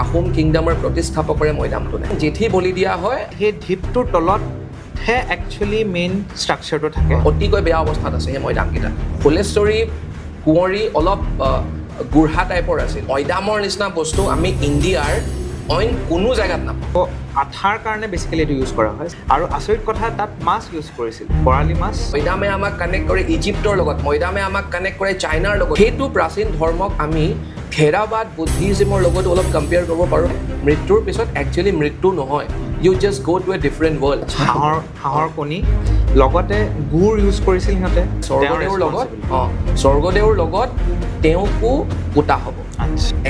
আহোম কিংডমৰ প্ৰতিষ্ঠাপকৰে মৈদামটো নাই জেঠি বলি দিয়া হয় সেই ঢিপটোৰ তলত একচুৱেলি মেইন ষ্ট্ৰাকচাৰটো থাকে অতিকৈ বেয়া অৱস্থাত আছে সেই মৈদামকেইটা ফুলেশ্বৰী কুঁৱৰী অলপ গুঢ়া টাইপৰ আছিল মৈদামৰ নিচিনা বস্তু আমি ইণ্ডিয়াৰ অইন কোনো জেগাত নাপাওঁ আঠাৰ কাৰণে বেছিকেলি এইটো ইউজ কৰা হয় আৰু আচৰিত কথা তাত মাছ ইউজ কৰিছিল বৰালি মাছ মৈদামে আমাক কানেক্ট কৰে ইজিপ্তৰ লগত মৈদামে আমাক কানেক্ট কৰে চাইনাৰ লগত সেইটো প্ৰাচীন ধৰ্মক আমি থেৰাবাদ বুদ্ধিজিমৰ লগতো অলপ কম্পেয়াৰ কৰিব পাৰোঁ মৃত্যুৰ পিছত একচুৱেলি মৃত্যু নহয় ইউ জাষ্ট গ' টু এ ডিফাৰেণ্ট ৱৰ্ল্ড হাঁহৰ কণী লগতে গুৰ ইউজ কৰিছিল সিহঁতে স্বৰ্গদেউৰ লগত তেওঁকো পোতা হ'ব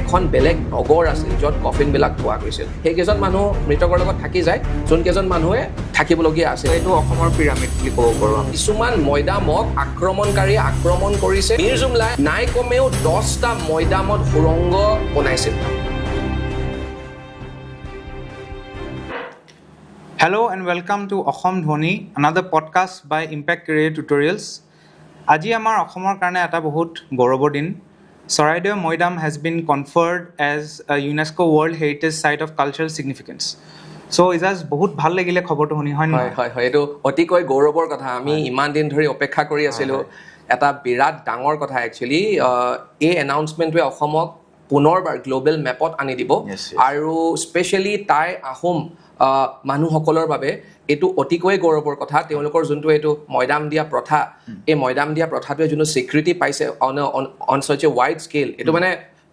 এখন বেলেগ নগৰ আছিল য'ত কফিনবিলাক থোৱা গৈছিল সেইকেইজন মানুহ মৃতকৰ লগত থাকি যায় যোনকেইজন মানুহে থাকিবলগীয়া আছিল এইটো অসমৰ পিৰামিড বুলি ক'ব পাৰোঁ কিছুমান মৈদামক আক্ৰমণকাৰীয়ে আক্ৰমণ কৰিছে মীৰ জুমলাই নাই কমেও 10টা মৈদামত সুৰংগ বনাইছিল Hello and welcome to Ochom Dhoni, another podcast by Impact Career Tutorials. আজি আমাৰ অসমৰ কাৰণে এটা বহুত গৌৰৱৰ দিন Saraidew Moidam has been conferred as a UNESCO World Heritage Site of Cultural Significance. So Ijaz বহুত ভাল লাগিলে খবৰটো শুনি হয় হয় হয় হয় এইটো অতিকৈ গৌৰৱৰ কথা আমি ইমান দিন ধৰি অপেক্ষা কৰি আছিলোঁ এটা বিৰাট ডাঙৰ কথা একচুৱেলি এই এনাউন্সমেণ্টটোৱে অসমক পুনৰবাৰ গ্লোবেল মেপত আনি দিব আৰু স্পেচিয়েলি টাই আহোম মানুহসকলৰ বাবে এইটো অতিকৈ গৌৰৱৰ কথা তেওঁলোকৰ যোনটো এইটো মৈদাম দিয়া প্ৰথা এই মৈদাম দিয়া প্ৰথাটোৱে যোনটো স্বীকৃতি পাইছে on such a wide scale এইটো মানে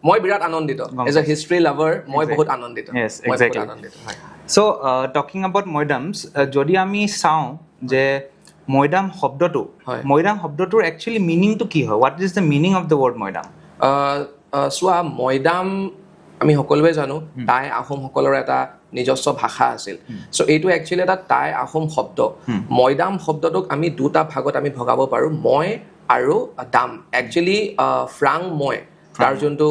মই বিৰাট আনন্দিত এজ এ হিষ্ট্ৰী লাভাৰ মই বহুত আনন্দিত So talking about moidams যদি আমি চাওঁ যে মৈদাম শব্দটোৰ actually meaningটো কি হয় what is the meaning of the word moidam চোৱা মৈদাম আমি সকলোৱে জানো টাই আহোমসকলৰ এটা নিজস্ব ভাষা আছিল সো এইটো একচুৱেলি এটা টাই আহোম শব্দ মৈদাম শব্দটোক আমি দুটা ভাগত আমি ভগাব পাৰোঁ মই আৰু দাম একচুৱেলি ফ্ৰাং মই তাৰ যোনটো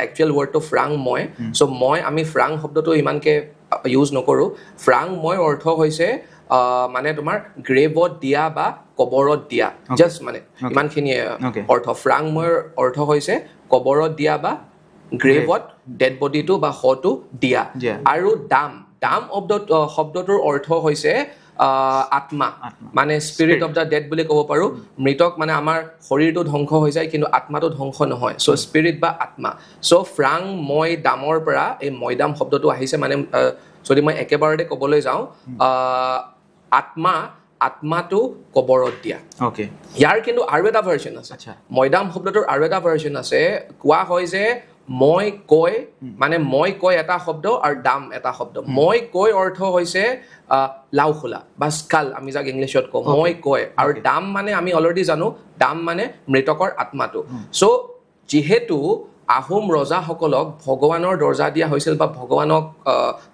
একচুৱেল ৱৰ্ডটো ফ্ৰাং মই সো মই আমি ফ্ৰাং শব্দটো ইমানকে ইউজ নকৰোঁ ফ্ৰাং মই অৰ্থ হৈছে মানে তোমাৰ গ্ৰেভত দিয়া বা কবৰত দিয়া জাষ্ট মানে ইমানখিনিয়ে অৰ্থ ফ্ৰাং মই অৰ্থ হৈছে কবৰত দিয়া বা গ্ৰেভত ডেড বডিটো বা শটো দিয়া আৰু দাম শব্দটোৰ অৰ্থ হৈছে আত্মা মানে স্পিৰিট অফ দ্য ডেড বুলি ক'ব পাৰোঁ মৃতক মানে আমাৰ শৰীৰটো ধ্বংস হৈ যায় কিন্তু আত্মাটো ধ্বংস নহয় চ' স্পিৰিট বা আত্মা চ' ফ্ৰাং মই দামৰ পৰা এই মৈদাম শব্দটো আহিছে মানে যদি মই একেবাৰতে ক'বলৈ যাওঁ আত্মাটো কবৰত দিয়া ইয়াৰ কিন্তু আৰু এটা ভাৰ্জন আছে মৈদাম শব্দটোৰ আৰু এটা ভাৰ্জন আছে কোৱা হয় যে মই কৈ এটা শব্দ আৰু দাম এটা শব্দ মই কৈ অৰ্থ হৈছে লাওখোলা বা স্কাল আমি যাক ইংলিছত কওঁ মই কৈ আৰু দাম মানে আমি অলৰেডি জানো দাম মানে মৃতকৰ আত্মাটো চ' যিহেতু আহোম ৰজাসকলক ভগৱানৰ দৰ্জা দিয়া হৈছিল বা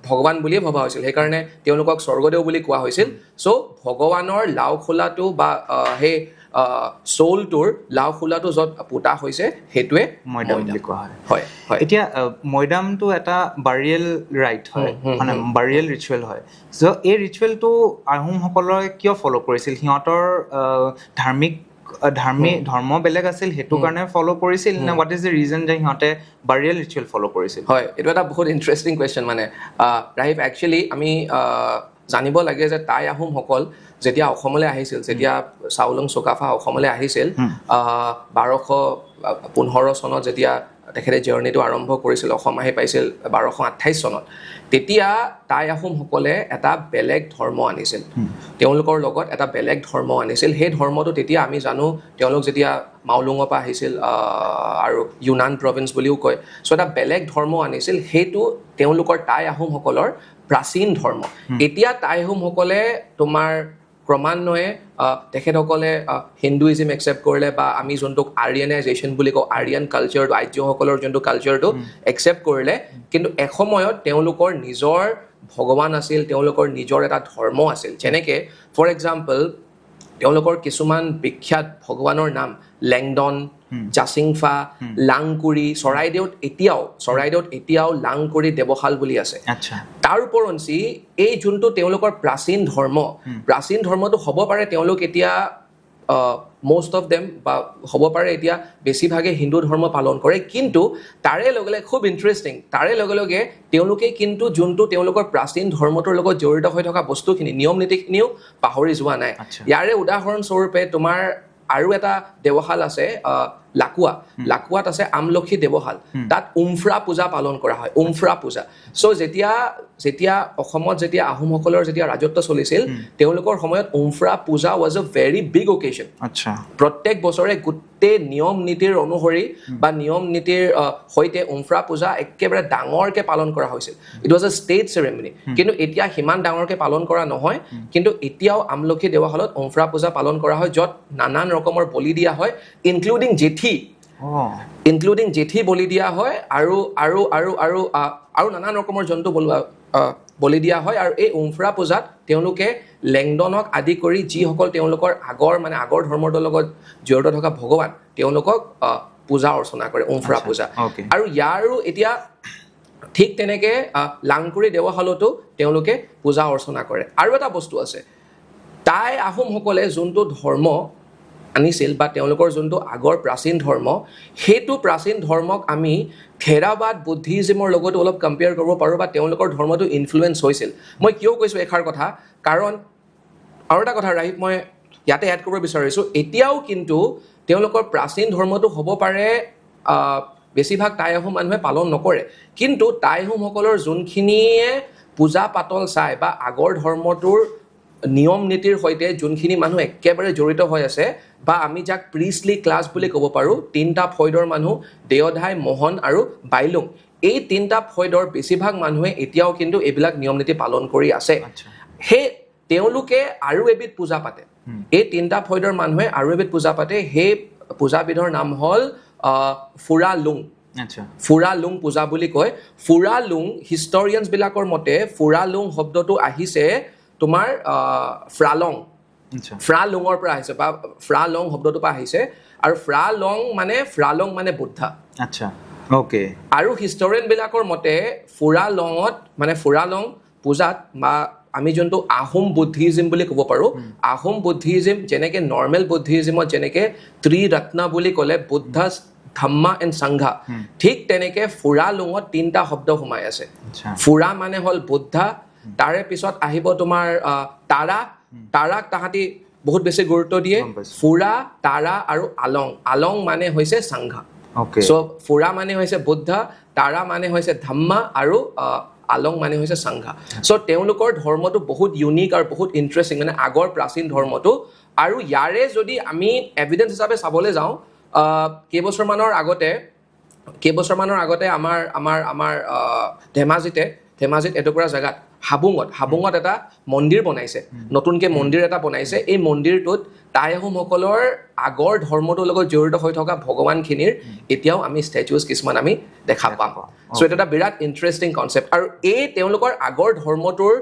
ভগৱান বুলিয়ে ভবা হৈছিল সেইকাৰণে তেওঁলোকক স্বৰ্গদেউ বুলি কোৱা হৈছিল চ' ভগৱানৰ লাওখোলাটো বা সেই চৌলটোৰ লাওখোলাটো য'ত পোতা হৈছে সেইটোৱে মৈদাম বুলি কোৱা হয় এতিয়া মৈদামটো এটা বাৰিয়েল ৰাইট হয় মানে বাৰিয়েল ৰিচুৱেল হয় চ' এই ৰিচুৱেলটো আহোমসকলে কিয় ফ'ল' কৰিছিল সিহঁতৰ ধৰ্ম বেলেগ আছিল সেইটো কাৰণে ফ'ল' কৰিছিল নে হোৱাট ইজ দ্য ৰিজন যে সিহঁতে বাৰিয়েল ৰিচুৱেল ফ'ল' কৰিছিল হয় এইটো এটা বহুত ইণ্টাৰেষ্টিং কুৱেশ্যন মানে ৰাহিব একচুৱেলি আমি জানিব লাগে যে টাই আহোমসকল যেতিয়া অসমলৈ আহিছিল যেতিয়া চাওলুং চুকাফা অসমলৈ আহিছিল 1215 চনত যেতিয়া তেখেতে জাৰ্ণিটো আৰম্ভ কৰিছিল অসম আহি পাইছিল 1228 চনত তেতিয়া টাই আহোমসকলে এটা বেলেগ ধৰ্ম আনিছিল তেওঁলোকৰ লগত এটা বেলেগ ধৰ্ম আনিছিল সেই ধৰ্মটো তেতিয়া আমি জানো তেওঁলোক যেতিয়া মাওলুঙৰ পৰা আহিছিল আৰু ইউনান প্ৰভিন্স বুলিও কয় চ' এটা বেলেগ ধৰ্ম আনিছিল সেইটো তেওঁলোকৰ টাই আহোমসকলৰ প্ৰাচীন ধৰ্ম এতিয়া টাই আহোমসকলে তোমাৰ ক্ৰমান্বয়ে তেখেতসকলে হিন্দুইজিম একচেপ্ট কৰিলে বা আমি যোনটোক আৰিয়ানাইজেশ্যন বুলি কওঁ আৰিয়ান কালচাৰটো আৰ্যসকলৰ যোনটো কালচাৰটো একচেপ্ট কৰিলে কিন্তু এসময়ত তেওঁলোকৰ নিজৰ ভগৱান আছিল তেওঁলোকৰ নিজৰ এটা ধৰ্ম আছিল যেনেকৈ ফৰ এক্সাম্পল তেওঁলোকৰ কিছুমান বিখ্যাত ভগৱানৰ নাম লেংডন জাচিংফা লাংকুৰি চৰাইদেউত এতিয়াও লাংকুৰি দেৱশাল বুলি আছে তাৰ ওপৰঞ্চি এই যোনটো তেওঁলোকৰ প্ৰাচীন ধৰ্মটো হ'ব পাৰে তেওঁলোক এতিয়া most of them বা হ'ব পাৰে এতিয়া বেছিভাগে হিন্দু ধৰ্ম পালন কৰে কিন্তু তাৰে লগে লগে খুব ইণ্টাৰেষ্টিং তাৰে লগে লগে তেওঁলোকে কিন্তু যোনটো তেওঁলোকৰ প্ৰাচীন ধৰ্মটোৰ লগত জড়িত হৈ থকা বস্তুখিনি নিয়ম নীতিখিনিও পাহৰি যোৱা নাই ইয়াৰে উদাহৰণস্বৰূপে তোমাৰ আৰু এটা দেৱশাল আছে লাকুৱাত আছে আমলখি দেৱশাল তাত উমফ্ৰা পূজা পালন কৰা হয় উমফ্ৰা পূজা সো যেতিয়া অসমত যেতিয়া আহোমসকলৰ যেতিয়া ৰাজত্ব চলিছিল তেওঁলোকৰ সময়ত উমফ্ৰা পূজা ৱাজ এ ভেৰি বিগ অকেজন আচ্ছা প্ৰত্যেক বছৰে গোটেই নিয়ম নীতিৰ অনুসৰি বা নিয়ম নীতিৰ সৈতে উমফ্ৰা পূজা একেবাৰে ডাঙৰকে পালন কৰা হৈছিল ইট ৱাজ এ ষ্টেট চেৰেমনি কিন্তু এতিয়া সিমান ডাঙৰকে পালন কৰা নহয় কিন্তু এতিয়াও আমলখি দেৱশালত উমফ্ৰা পূজা পালন কৰা হয় য'ত নানান ৰকমৰ বলি দিয়া হয় ইনক্লুডিং জেঠি বলি দিয়া হয় আৰু নানান ৰকমৰ জন্তু বলি দিয়া হয় আৰু এই উমফ্ৰা পূজাত তেওঁলোকে লেংডনক আদি কৰি যিসকল তেওঁলোকৰ আগৰ ধৰ্মৰ লগত জড়িত থকা ভগৱান তেওঁলোকক পূজা অৰ্চনা কৰে উমফ্ৰা পূজা আৰু ইয়াৰো এতিয়া ঠিক তেনেকে লাংকুৰি দেৱশালতো তেওঁলোকে পূজা অৰ্চনা কৰে আৰু এটা বস্তু আছে টাই আহোমসকলে যোনটো ধৰ্ম আনিছিল বা তেওঁলোকৰ যোনটো আগৰ প্ৰাচীন ধৰ্ম সেইটো প্ৰাচীন ধৰ্মক আমি থেৰাবাদ বুদ্ধিজমৰ লগত অলপ কম্পেয়াৰ কৰিব পাৰোঁ বা তেওঁলোকৰ ধৰ্মটো ইনফ্লুৱেঞ্চ হৈছিল মই কিয় কৈছোঁ এষাৰ কথা কাৰণ আৰু এটা কথা ৰাহিব মই ইয়াতে এড কৰিব বিচাৰিছোঁ এতিয়াও কিন্তু তেওঁলোকৰ প্ৰাচীন ধৰ্মটো হ'ব পাৰে বেছিভাগ টাই আহোম মানুহে পালন নকৰে কিন্তু টাই আহোমসকলৰ যোনখিনিয়ে পূজা পাতল চায় বা আগৰ ধৰ্মটোৰ নিয়ম নীতিৰ সৈতে যোনখিনি মানুহ একেবাৰে জড়িত হৈ আছে বা আমি যাক প্ৰিষ্টলি ক্লাছ বুলি ক'ব পাৰোঁ তিনিটা ফৈদৰ মানুহ দেওধাই মোহন আৰু বাইলুং এই তিনিটা ফৈদৰ বেছিভাগ মানুহে এতিয়াও কিন্তু এইবিলাক নিয়ম নীতি পালন কৰি আছে সেই তেওঁলোকে আৰু এবিধ পূজা পাতে এই তিনিটা ফৈদৰ মানুহে আৰু এবিধ পূজা পাতে সেই পূজাবিধৰ নাম হ'ল ফুৰালুং পূজা বুলি কয় ফুৰালুং হিষ্টৰিয়ানছবিলাকৰ মতে ফুৰালুং শব্দটো আহিছে তোমাৰ ফ্ৰালঙৰ পৰা আহিছে বা ফ্ৰালং শব্দটোৰ পৰা আহিছে আৰু ফ্ৰালং মানে বুদ্ধা আচ্ছা ওকে আৰু হিষ্টৰিয়ানবিলাকৰ মতে ফুৰালং পূজাত বা আমি যোনটো আহোম বুদ্ধিজিম বুলি ক'ব পাৰোঁ আহোম বুদ্ধিজিম যেনেকে নৰ্মেল বুদ্ধিজিমত যেনেকে ত্ৰিৰত্ন বুলি ক'লে বুদ্ধ ধম্মা এণ্ড সংঘা ঠিক তেনেকে ফুৰালুঙত তিনিটা শব্দ সোমাই আছে ফুৰা মানে হ'ল বুদ্ধা তাৰে পিছত আহিব তোমাৰ তাৰাক তাহাঁতি বহুত বেছি গুৰুত্ব দিয়ে ফুৰা তাৰা আৰু আলং মানে হৈছে সংঘা চ' ফুৰা মানে হৈছে বুদ্ধ তাৰা মানে হৈছে ধম্মা আৰু আলং মানে হৈছে সংঘা চ' তেওঁলোকৰ ধৰ্মটো বহুত ইউনিক আৰু বহুত ইণ্টাৰেষ্টিং মানে আগৰ প্ৰাচীন ধৰ্মটো আৰু ইয়াৰে যদি আমি এভিডেঞ্চ হিচাপে চাবলৈ যাওঁ কেইবছৰমানৰ আগতে আমাৰ ধেমাজিত এটুকুৰা জেগাত হাবুঙত এটা মন্দিৰ বনাইছে নতুনকে মন্দিৰ এটা বনাইছে এই মন্দিৰটোত টাই আহোমসকলৰ আগৰ ধৰ্মটোৰ লগত জড়িত হৈ থকা ভগৱানখিনিৰ এতিয়াও আমি ষ্টেচুজ কিছুমান আমি দেখা পাম চ' এইটো এটা বিৰাট ইণ্টাৰেষ্টিং কনচেপ্ট আৰু এই তেওঁলোকৰ আগৰ ধৰ্মটোৰ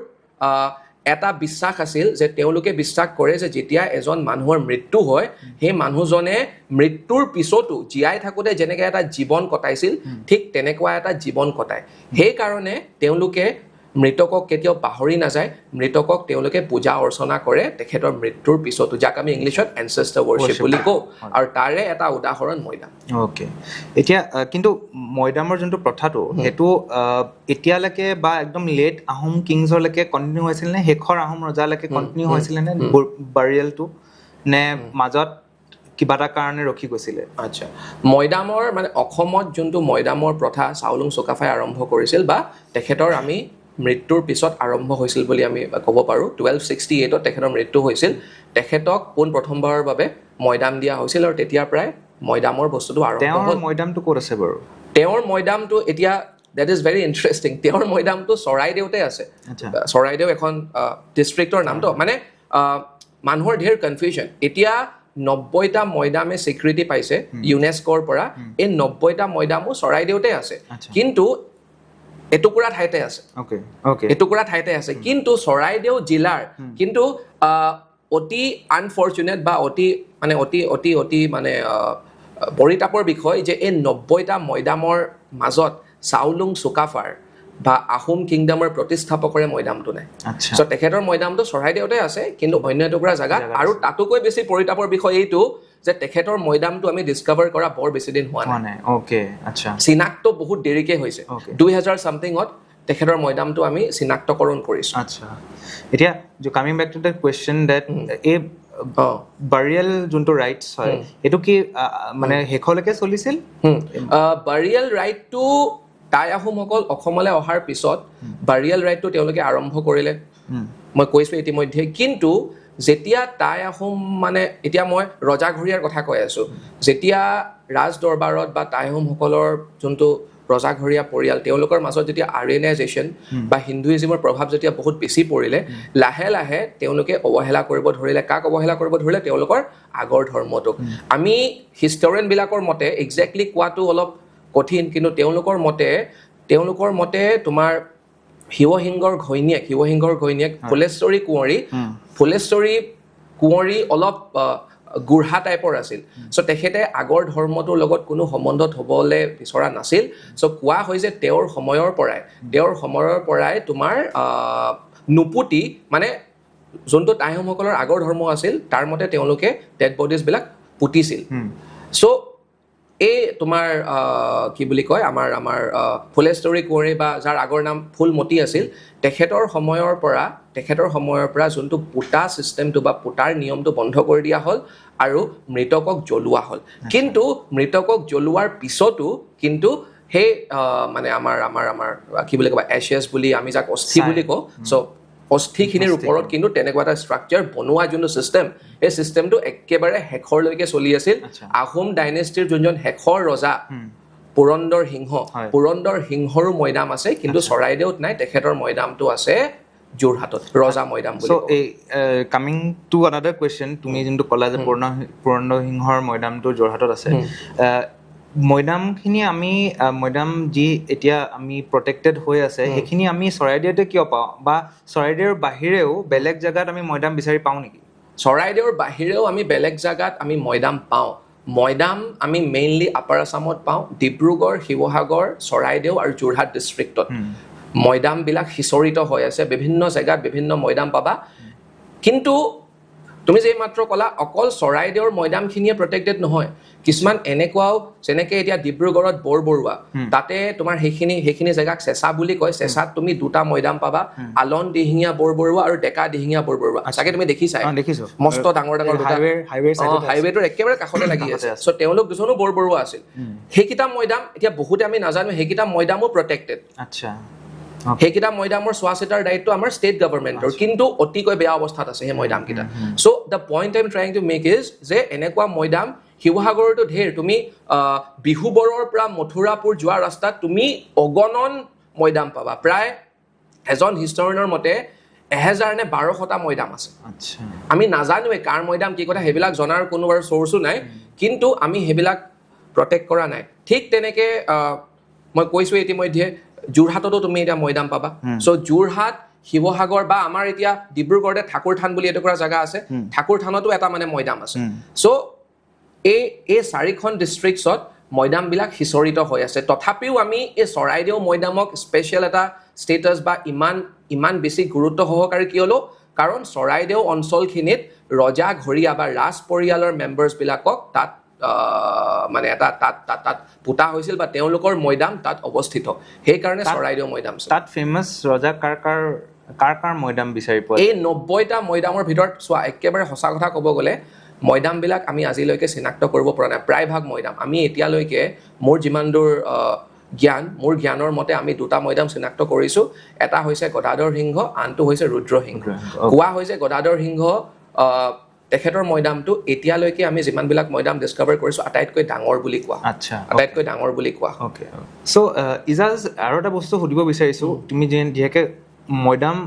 এটা বিশ্বাস আছিল যে তেওঁলোকে বিশ্বাস কৰে যে যেতিয়া এজন মানুহৰ মৃত্যু হয় সেই মানুহজনে মৃত্যুৰ পিছতো জীয়াই থাকোঁতে যেনেকৈ এটা জীৱন কটাইছিল ঠিক তেনেকুৱা এটা জীৱন কটায় সেইকাৰণে তেওঁলোকে মৃতকক কেতিয়াও পাহৰি নাযায় মৃতকক তেওঁলোকে পূজা অৰ্চনা কৰে তেখেতৰ মৃত্যুৰ পিছতো যাক আমি ইংলিছত এনচেষ্টাৰ ৱৰ্শ্বিপ বুলি কওঁ আৰু তাৰে এটা উদাহৰণ মৈদাম অ'কে এতিয়া কিন্তু মৈদামৰ যোনটো প্ৰথাটো সেইটো এতিয়ালৈকে বা একদম লেট আহোম কিংছলৈকে কণ্টিনিউ হৈছিল নে শেষৰ আহোম ৰজালৈকে কণ্টিনিউ হৈছিলে নে বাৰিয়েলটো নে মাজত কিবা এটা কাৰণে ৰখি গৈছিলে আচ্ছা মৈদামৰ মানে অসমত যোনটো মৈদামৰ প্ৰথা চাউলুং চুকাফাই আৰম্ভ কৰিছিল বা তেখেতৰ আমি মৃত্যুৰ পিছত আৰম্ভ হৈছিল বুলি আমি ক'ব পাৰোঁ 1268ত তেখেতৰ মৃত্যু হৈছিল তেখেতক পোন প্ৰথমবাৰৰ বাবে মৈদাম দিয়া হৈছিল আৰু তেতিয়াৰ পৰাই মৈদামৰ বস্তুটো আৰম্ভ হ'ল তেওঁৰ মৈদামটো ক'ত আছে বাৰু তেওঁৰ মৈদামটো এতিয়া that is very interesting তেওঁৰ মৈদামটো চৰাইদেউতে আছে চৰাইদেউ এখন ডিষ্ট্ৰিক্টৰ নামটো মানে মানুহৰ ঢেৰ কনফিউজন এতিয়া 90টা মৈদামে স্বীকৃতি পাইছে ইউনেস্কোৰ পৰা এই 90টা মৈদামো চৰাইদেউতে আছে কিন্তু এটুকুৰা ঠাইতে আছে কিন্তু চৰাইদেউ জিলাৰ কিন্তু অতি আনফৰ্চুনেট বা অতি পৰিতাপৰ বিষয় যে এই 90টা মৈদামৰ মাজত চাউলুং চুকাফাৰ বা আহোম কিংডমৰ প্ৰতিষ্ঠাপকৰে মৈদামটো নাই আচ্ছা সো তেখেতৰ মৈদামটো চৰাইদেউতে আছে কিন্তু অন্য এটুকুৰা জাগাত আৰু তাতোকৈ বেছি পৰিতাপৰ বিষয় এইটো যে তেখেতৰ মৈদামটো আমি ডিস্কভাৰ কৰা বৰ বেছি দিন হোৱা নাই ওকে আচ্ছা চিনাক্ত বহুত দেৰিকে হৈছে 2000 সামথিংত তেখেতৰ মৈদামটো আমি চিনাক্তকৰণ কৰিছো আচ্ছা এতিয়া coming back to the question that a burial যোনটো ৰাইটছ হয় এটো কি মানে হেখলৈকে চলিছিল বাৰিয়েল ৰাইটটো টাই আহোমসকল অসমলৈ অহাৰ পিছত বাৰিয়েল ৰাইটটো তেওঁলোকে আৰম্ভ কৰিলে মই কৈছো ইতিমধ্যে কিন্তু যেতিয়া টাই আহোম মানে এতিয়া মই ৰজাঘৰীয়াৰ কথা কৈ আছো যেতিয়া ৰাজ দৰবাৰত বা টাই আহোমসকলৰ যোনটো ৰজাঘৰীয়া পৰিয়াল তেওঁলোকৰ মাজত যেতিয়া আৰিয়ানাইজেশ্যন বা হিন্দুইজমৰ প্ৰভাৱ যেতিয়া বহুত বেছি পৰিলে লাহে লাহে তেওঁলোকে অৱহেলা কৰিব ধৰিলে কাক অৱহেলা কৰিব ধৰিলে তেওঁলোকৰ আগৰ ধৰ্মটোক আমি হিষ্টৰিয়ানবিলাকৰ মতে এক্সেক্টলি কোৱাটো অলপ কঠিন কিন্তু তেওঁলোকৰ মতে তোমাৰ শিৱসিংহৰ ঘৈণীয়েক ফুলেশ্বৰী কোঁৱৰী অলপ গুঢ়া টাইপৰ আছিল সো তেখেতে আগৰ ধৰ্মটোৰ লগত কোনো সম্বন্ধ থবলৈ বিচৰা নাছিল সো কোৱা হয় যে তেওঁৰ সময়ৰ পৰাই তোমাৰ নুপুতি মানে যোনটো টাই আহোমসকলৰ আগৰ ধৰ্ম আছিল তাৰ মতে তেওঁলোকে ডেড বডিজবিলাক পুতিছিল সো এই তোমাৰ কি বুলি কয় আমাৰ ফুলেশ্বৰী কোঁৱৰী বা যাৰ আগৰ নাম ফুলমতি আছিল তেখেতৰ সময়ৰ পৰা যোনটো পুতা চিষ্টেমটো বা পুতাৰ নিয়মটো বন্ধ কৰি দিয়া হ'ল আৰু মৃতকক জ্বলোৱা হ'ল কিন্তু মৃতকক জ্বলোৱাৰ পিছতো কিন্তু সেই মানে আমাৰ কি বুলি কয় এশেছ বুলি আমি যাক অস্থি বুলি কওঁ সো অস্থিখিনিৰ ওপৰত কিন্তু তেনেকুৱা এটা ষ্ট্ৰাকচাৰ বনোৱা যোনটো চিষ্টেম এই চিষ্টেমটো একেবাৰে শেষৰলৈকে চলি আছিল আহোম ডাইনেষ্টিৰ যোনজন শেষৰ ৰজা পুৰন্দৰ সিংহৰো মৈদাম আছে কিন্তু চৰাইদেউত নাই তেখেতৰ মৈদামটো আছে যোৰহাটত ৰজা মৈদাম বুলি সো এই কামিং টু আনাদাৰ কোৱেশ্চন তুমি যোনটো ক'লা যে পুৰন্দৰ সিংহৰ মৈদামটো যোৰহাটত আছে মৈদামখিনি আমি মৈদাম যি এতিয়া আমি প্ৰটেক্টেড হৈ আছে সেইখিনি আমি চৰাইদেউতে কিয় পাওঁ বা চৰাইদেউৰ বাহিৰেও বেলেগ জাগাত আমি মৈদাম বিচাৰি পাওঁ নেকি চৰাইদেউৰ বাহিৰেও আমি বেলেগ জাগাত আমি মৈদাম পাওঁ মৈদাম আমি মেইনলি আপাৰ আসামত পাওঁ ডিব্ৰুগড় শিৱসাগৰ চৰাইদেউ আৰু যোৰহাট ডিষ্ট্ৰিক্টত মৈদামবিলাক সিঁচৰিত হৈ আছে বিভিন্ন জেগাত বিভিন্ন মৈদাম পাবা কিন্তু তুমি যে মাত্ৰ ক'লা অকল চৰাইদেউৰ মৈদামখিনিয়ে প্ৰটেক্টেড নহয় কিছুমান এনেকুৱাও যেনেকে এতিয়া ডিব্ৰুগড়ত বৰবৰুৱা তাতে তোমাৰ সেইখিনি জেগাক চেঁচা বুলি কয় চেঁচাত তুমি দুটা মৈদাম পাবা আলন দিহিঙীয়া বৰবৰুৱা আৰু ডেকা দিহিঙীয়া বৰবৰুৱা চাগে তুমি দেখিছা মস্ত ডাঙৰ হাইৱেটোৰ একেবাৰে কাষতে লাগি আছে চ' তেওঁলোক দুজনো বৰবৰুৱা আছিল সেইকেইটা মৈদাম এতিয়া বহুতে আমি নাজানো সেইকেইটা মৈদামো প্ৰটেক্টেড আচ্ছা সেইকেইটা মৈদামৰ চোৱা চিতাৰ দায়িত্ব আমাৰ ষ্টেট গভৰ্ণমেণ্টৰ কিন্তু অতিকৈ বেয়া অৱস্থাত আছে সেই মৈদামকেইটা so' the point I am trying to make is যে এনেকুৱা মৈদাম শিৱসাগৰতো ঢেৰ তুমি বিহুবৰৰ পৰা মথুৰাপুৰ যোৱা ৰাস্তাত তুমি অগণন মৈদাম পাবা প্ৰায় এজন হিষ্টৰিয়ানৰ মতে 1000 নে 1200টা মৈদাম আছে আমি নাজানোৱে কাৰ মৈদাম কি কথা সেইবিলাক জনাৰ কোনো বাৰু চ'ৰ্চো নাই কিন্তু আমি সেইবিলাক প্ৰটেক্ট কৰা নাই ঠিক তেনেকে মই কৈছোঁ ইতিমধ্যে যোৰহাটতো তুমি এতিয়া মৈদাম পাবা চ' যোৰহাট শিৱসাগৰ বা আমাৰ এতিয়া ডিব্ৰুগড়তে ঠাকুৰ থান বুলি এটুকুৰা জেগা আছে ঠাকুৰ থানতো এটা মানে মৈদাম আছে চ' এই 4খন ডিষ্ট্ৰিক্টছত মৈদামবিলাক সিঁচৰিত হৈ আছে তথাপিও আমি এই চৰাইদেউ মৈদামক স্পেচিয়েল এটা ষ্টেটাছ বা ইমান বেছি গুৰুত্ব সহকাৰে কি হ'লো কাৰণ চৰাইদেউ অঞ্চলখিনিত ৰজা ঘৰীয়া বা ৰাজ পৰিয়ালৰ মেম্বাৰ্ছবিলাকক তাত মানে এটা তাত পুতা হৈছিল বা তেওঁলোকৰ মৈদাম তাত অৱস্থিত সেইকাৰণে চৰাইদেউ মৈদাম তাত ফেমাছ ৰজা কাৰ মৈদাম বিচাৰি পোৱা এই 90টা মৈদামৰ ভিতৰত চোৱা একেবাৰে সঁচা কথা ক'ব গ'লে মৈদামবিলাক আমি আজিলৈকে চিনাক্ত কৰিব পৰা নাই প্ৰায়ভাগ মৈদাম আমি এতিয়ালৈকে মোৰ যিমান দূৰ মোৰ জ্ঞানৰ মতে আমি দুটা মৈদাম চিনাক্ত কৰিছোঁ এটা হৈছে গদাধৰ সিংহ আনটো হৈছে ৰুদ্ৰসিংহ কোৱা হৈছে গদাধৰ সিংহ তেখেতৰ মৈদামটো এতিয়ালৈকে আমি যিমানবিলাক মৈদাম ডিস্কভাৰ কৰিছোঁ আটাইতকৈ ডাঙৰ বুলি কোৱা অ'কে চ' ইজাজ আৰু এটা বস্তু সুধিব বিচাৰিছোঁ তুমি যিহেকে মৈদাম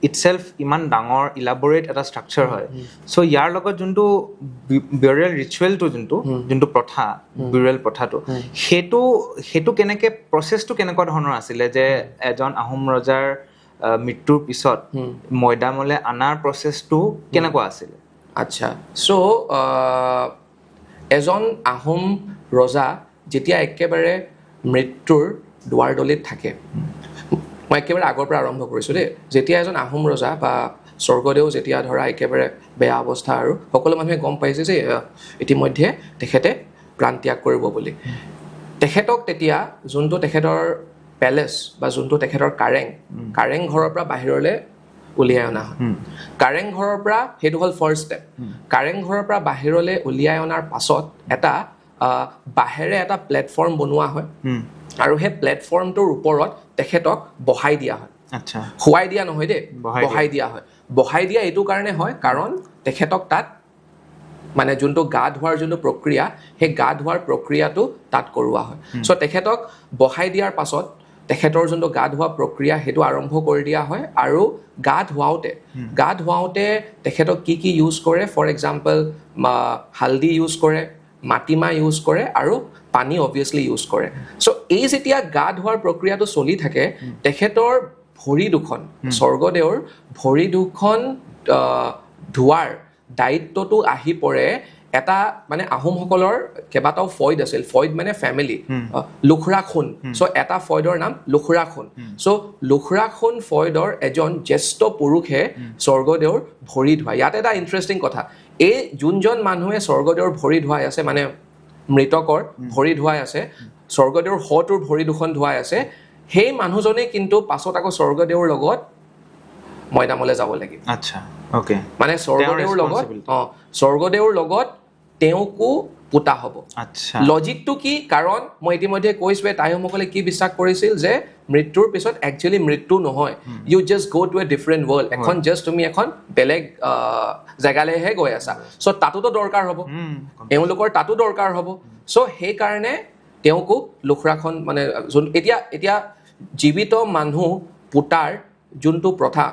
ইটছেল্ফ ইমান ডাঙৰ ইলাবৰেট এটা ষ্ট্ৰাকচাৰ হয় চ' ইয়াৰ লগত যোনটো বিউৰিয়েল ৰিচুৱেলটো যোনটো প্ৰথা বিউৰিয়েল প্ৰথাটো সেইটো কেনেকৈ প্ৰচেছটো কেনেকুৱা ধৰণৰ আছিলে যে এজন আহোম ৰজাৰ মৃত্যুৰ পিছত মৈদামলৈ অনাৰ প্ৰচেছটো কেনেকুৱা আছিলে আচ্ছা চ' এজন আহোম ৰজা যেতিয়া একেবাৰে মৃত্যুৰ দুৱাৰদলিত থাকে মই একেবাৰে আগৰ পৰা আৰম্ভ কৰিছোঁ দেই যেতিয়া এজন আহোম ৰজা বা স্বৰ্গদেউ যেতিয়া ধৰা একেবাৰে বেয়া অৱস্থা আৰু সকলো মানুহে গম পাইছে যে ইতিমধ্যে তেখেতে প্ৰাণ ত্যাগ কৰিব বুলি তেখেতক তেতিয়া যোনটো তেখেতৰ পেলেচ বা যোনটো তেখেতৰ কাৰেং ঘৰৰ পৰা বাহিৰলৈ উলিয়াই অনা হয় কাৰেং ঘৰৰ পৰা সেইটো হ'ল ফাৰ্ষ্ট ষ্টেপ কাৰেং ঘৰৰ পৰা বাহিৰলৈ উলিয়াই অনাৰ পাছত এটা বাহেৰে এটা প্লেটফৰ্ম বনোৱা হয় আৰু সেই প্লেটফৰ্মটোৰ ওপৰত তেখেতক বহাই দিয়া হয় আচ্ছা শুৱাই দিয়া নহয় দেই বহাই দিয়া হয় বহাই দিয়া এইটো কাৰণে হয় কাৰণ তেখেতক তাত মানে যোনটো গা ধোৱাৰ যোনটো প্ৰক্ৰিয়া সেই গা ধোৱাৰ প্ৰক্ৰিয়াটো তাত কৰোৱা হয় চ' তেখেতক বহাই দিয়াৰ পাছত তেখেতৰ যোনটো গা ধোৱা প্ৰক্ৰিয়া সেইটো আৰম্ভ কৰি দিয়া হয় আৰু গা ধুৱাওঁতে তেখেতক কি ইউজ কৰে ফৰ এক্সাম্পল হালধি ইউজ কৰে মাটিমাহ ইউজ কৰে আৰু পানী অবভিয়াছলি ইউজ কৰে চ' এই যেতিয়া গা ধোৱাৰ প্ৰক্ৰিয়াটো চলি থাকে তেখেতৰ ভৰি দুখন স্বৰ্গদেউৰ ভৰি দুখন ধোৱাৰ দায়িত্বটো আহি পৰে এটা মানে আহোমসকলৰ কেইবাটাও ফৈদ আছিল ফৈদ মানে ফেমিলি লুখৰাখুন চ' এটা ফৈদৰ নাম লুখৰাখুন চ' লুখৰাখুন ফৈদৰ এজন জ্যেষ্ঠ পুৰুষে স্বৰ্গদেউৰ ভৰি ধোৱায় ইয়াত এটা ইণ্টাৰেষ্টিং কথা এই যোনজন মানুহে স্বৰ্গদেউৰ ভৰি ধোৱাই আছে মানে মৃতকৰ ভৰি ধোৱাই আছে স্বৰ্গদেউৰ হটোৰ ভৰি দুখন ধোৱাই আছে সেই মানুহজনে কিন্তু পাছত আকৌ স্বৰ্গদেউৰ লগত মৈদামলৈ যাব লাগিব আচ্ছা ওকে মানে স্বৰ্গদেউৰ লগত তেওঁকো পোতা হ'ব আচ্ছা লজিকটো কি কাৰণ মই ইতিমধ্যে কৈছোৱে তাইসকলে কি বিশ্বাস কৰিছিল যে মৃত্যুৰ পিছত একচুৱেলি মৃত্যু নহয় you just go to a different world এখন জাষ্ট তুমি এখন বেলেগ জেগালৈহে গৈ আছা চ' তাতোতো দৰকাৰ হ'ব এওঁলোকৰ তাতো দৰকাৰ হ'ব চ' সেইকাৰণে তেওঁকো লুখৰাখন মানে এতিয়া জীৱিত মানুহ পোতাৰ যোনটো প্ৰথা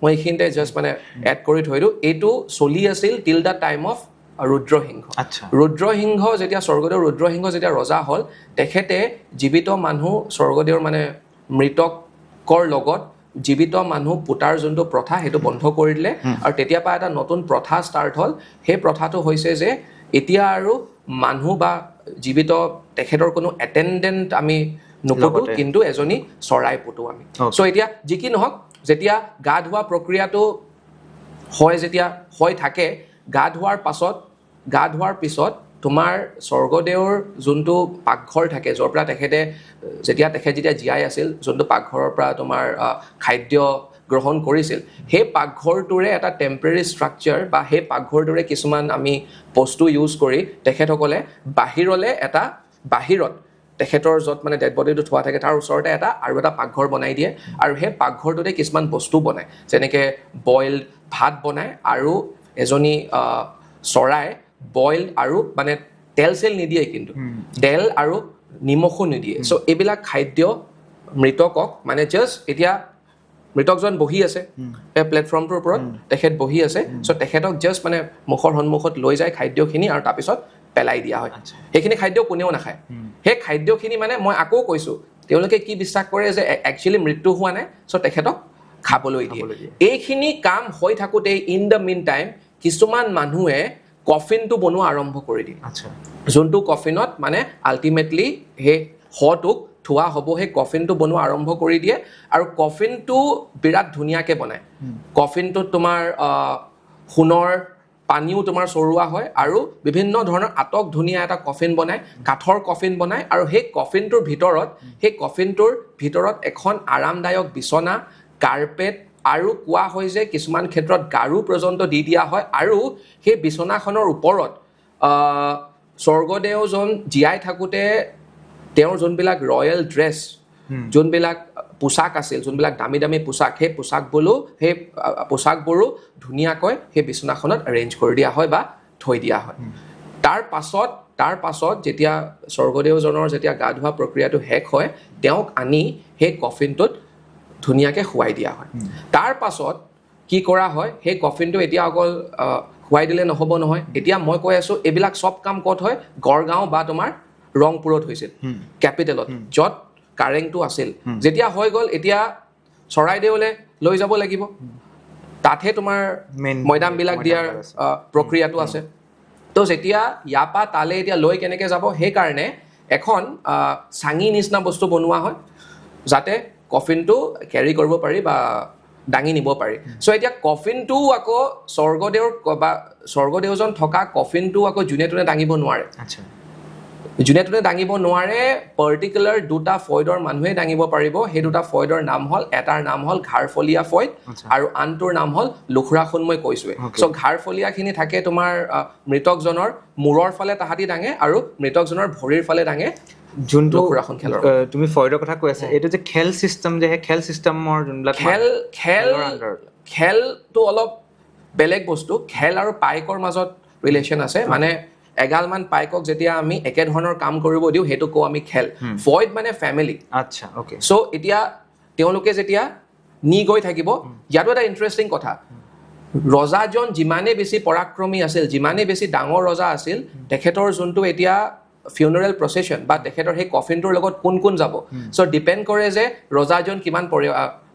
মই এইখিনিতে জাষ্ট মানে এড কৰি থৈ দিওঁ এইটো চলি আছিল টিল দ্য টাইম অফ ৰুদ্ৰসিংহ যেতিয়া স্বৰ্গদেউৰ ৰুদ্ৰসিংহ যেতিয়া ৰজা হ'ল তেখেতে জীৱিত মানুহ স্বৰ্গদেউৰ মানে মৃতকৰ লগত জীৱিত মানুহ পোতাৰ যোনটো প্ৰথা সেইটো বন্ধ কৰি দিলে আৰু তেতিয়াৰ পৰা এটা নতুন প্ৰথা ষ্টাৰ্ট হ'ল সেই প্ৰথাটো হৈছে যে এতিয়া আৰু মানুহ বা জীৱিত তেখেতৰ কোনো এটেণ্ডেণ্ট আমি নোপোতো কিন্তু এজনী চৰাই পোতো আমি চ' এতিয়া যি কি নহওক যেতিয়া গা ধোৱা প্ৰক্ৰিয়াটো যেতিয়া হৈ থাকে গা ধোৱাৰ পিছত তোমাৰ স্বৰ্গদেউৰ যোনটো পাকঘৰ থাকে য'ৰ পৰা তেখেতে যেতিয়া জীয়াই আছিল যোনটো পাকঘৰৰ পৰা তোমাৰ খাদ্য গ্ৰহণ কৰিছিল সেই পাকঘৰটোৰে এটা টেম্পৰেৰী ষ্ট্ৰাকচাৰ বা সেই পাকঘৰটোৰে কিছুমান আমি বস্তু ইউজ কৰি তেখেতসকলে বাহিৰত তেখেতৰ য'ত মানে ডেড বডিটো থোৱা থাকে তাৰ ওচৰতে আৰু এটা পাকঘৰ বনাই দিয়ে আৰু সেই পাকঘৰটোতে কিছুমান বস্তু বনায় যেনেকৈ বইল্ড ভাত বনায় আৰু এজনী চৰাই বইল্ড আৰু মানে তেল চেল নিদিয়ে কিন্তু তেল আৰু নিমখো নিদিয়ে চ' এইবিলাক খাদ্য মৃতকক মানে জাষ্ট এতিয়া মৃতকজন বহি আছে এই প্লেটফৰ্মটোৰ ওপৰত তেখেত বহি আছে চ' তেখেতক জাষ্ট মানে মুখৰ সন্মুখত লৈ যায় খাদ্যখিনি আৰু তাৰপিছত পেলাই দিয়া হয় সেইখিনি খাদ্য কোনেও নাখায় সেই খাদ্যখিনি মানে মই আকৌ কৈছোঁ তেওঁলোকে কি বিশ্বাস কৰে যে একচুৱেলি মৃত্যু হোৱা নাই চ' তেখেতক খাবলৈ দিয়ে এইখিনি কাম হৈ থাকোঁতে ইন দ্য মিন টাইম কিছুমান মানুহে কফিনটো বনোৱা আৰম্ভ কৰি দিয়ে যোনটো কফিনত মানে আল্টিমেটলি সেই হটোক থোৱা হ'ব সেই কফিনটো বনোৱা আৰম্ভ কৰি দিয়ে আৰু কফিনটো বিৰাট ধুনীয়াকৈ বনায় কফিনটোত তোমাৰ সোণৰ পানীও তোমাৰ চৰোৱা হয় আৰু বিভিন্ন ধৰণৰ আটক ধুনীয়া এটা কফিন বনায় কাঠৰ কফিন বনায় আৰু সেই কফিনটোৰ ভিতৰত এখন আৰামদায়ক বিচনা কাৰ্পেট আৰু কোৱা হয় যে কিছুমান ক্ষেত্ৰত গাৰু পৰ্যন্ত দি দিয়া হয় আৰু সেই বিচনাখনৰ ওপৰত স্বৰ্গদেউজন জীয়াই থাকোঁতে তেওঁৰ যোনবিলাক ৰয়েল ড্ৰেছ যোনবিলাক পোচাক আছিল যোনবিলাক দামী দামী পোচাক সেই পোচাকবোৰো ধুনীয়াকৈ সেই বিচনাখনত এৰেঞ্জ কৰি দিয়া হয় বা থৈ দিয়া হয় তাৰ পাছত যেতিয়া স্বৰ্গদেউজনৰ যেতিয়া গা ধোৱা প্ৰক্ৰিয়াটো শেষ হয় তেওঁক আনি সেই কফিনটোত ধুনীয়াকৈ শুৱাই দিয়া হয় তাৰ পাছত কি কৰা হয় সেই কফিনটো এতিয়া অকল শুৱাই দিলে নহ'ব নহয় এতিয়া মই কৈ আছোঁ এইবিলাক চব কাম ক'ত হয় গড়গাঁও বা তোমাৰ ৰংপুৰত হৈছিল কেপিটেলত য'ত কাৰেংটো আছিল যেতিয়া হৈ গ'ল এতিয়া চৰাইদেউলৈ লৈ যাব লাগিব তাতহে তোমাৰ মৈদামবিলাক দিয়াৰ প্ৰক্ৰিয়াটো আছে তো যেতিয়া ইয়াৰ পৰা তালৈ এতিয়া লৈ কেনেকৈ যাব সেইকাৰণে এখন চাঙি নিচিনা বস্তু বনোৱা হয় যাতে কফিনটো কেৰি কৰিব পাৰি বা দাঙি নিব পাৰি সো এতিয়া কফিনটো আকৌ স্বৰ্গদেউজন থকা কফিনটো আকৌ যোনে তোনে দাঙিব নোৱাৰে আচ্ছা যোনে তোনে দাঙিব নোৱাৰে পাৰ্টিকুলাৰ দুটা ফয়ডৰ মানুহে দাঙিব পাৰিব সেই দুটা ফয়ডৰ নাম হ'ল এটাৰ নাম হ'ল ঘাৰফলীয়া ফয়ড আৰু আনটোৰ নাম হ'ল লুখৰাখন মই কৈছোৱে সো ঘাৰফলীয়াখিনি থাকে তোমাৰ মৃতকজনৰ মূৰৰ ফালে তাহাঁতি দাঙে আৰু মৃতকজনৰ ভৰিৰ ফালে দাঙে যোনটো লুখৰাখন খেলৰ তুমি ফয়ডৰ কথা কৈ আছা এইটো যে খেল চিষ্টেম যে খেল চিষ্টেমৰ যোনবিলাক খেলটো অলপ বেলেগ বস্তু খেল আৰু পাইকৰ মাজত ৰিলেশ্যন আছে মানে এগালমান পাইকক যেতিয়া আমি একে ধৰণৰ কাম কৰিব দিওঁ সেইটো কওঁ আমি খেল ফয়ড মানে ফেমিলি আচ্ছা ওকে সো এতিয়া তেওঁলোকে যেতিয়া নি গৈ থাকিব ইয়াতো এটা ইণ্টাৰেষ্টিং কথা ৰজাজন যিমানে বেছি পৰাক্ৰমী আছিল যিমানে বেছি ডাঙৰ ৰজা আছিল তেখেতৰ যোনটো এতিয়া ফিউনাৰেল প্ৰচেছন বা তেখেতৰ সেই কফিনটোৰ লগত কোন কোন যাব সো ডিপেণ্ড কৰে যে ৰজাজন কিমান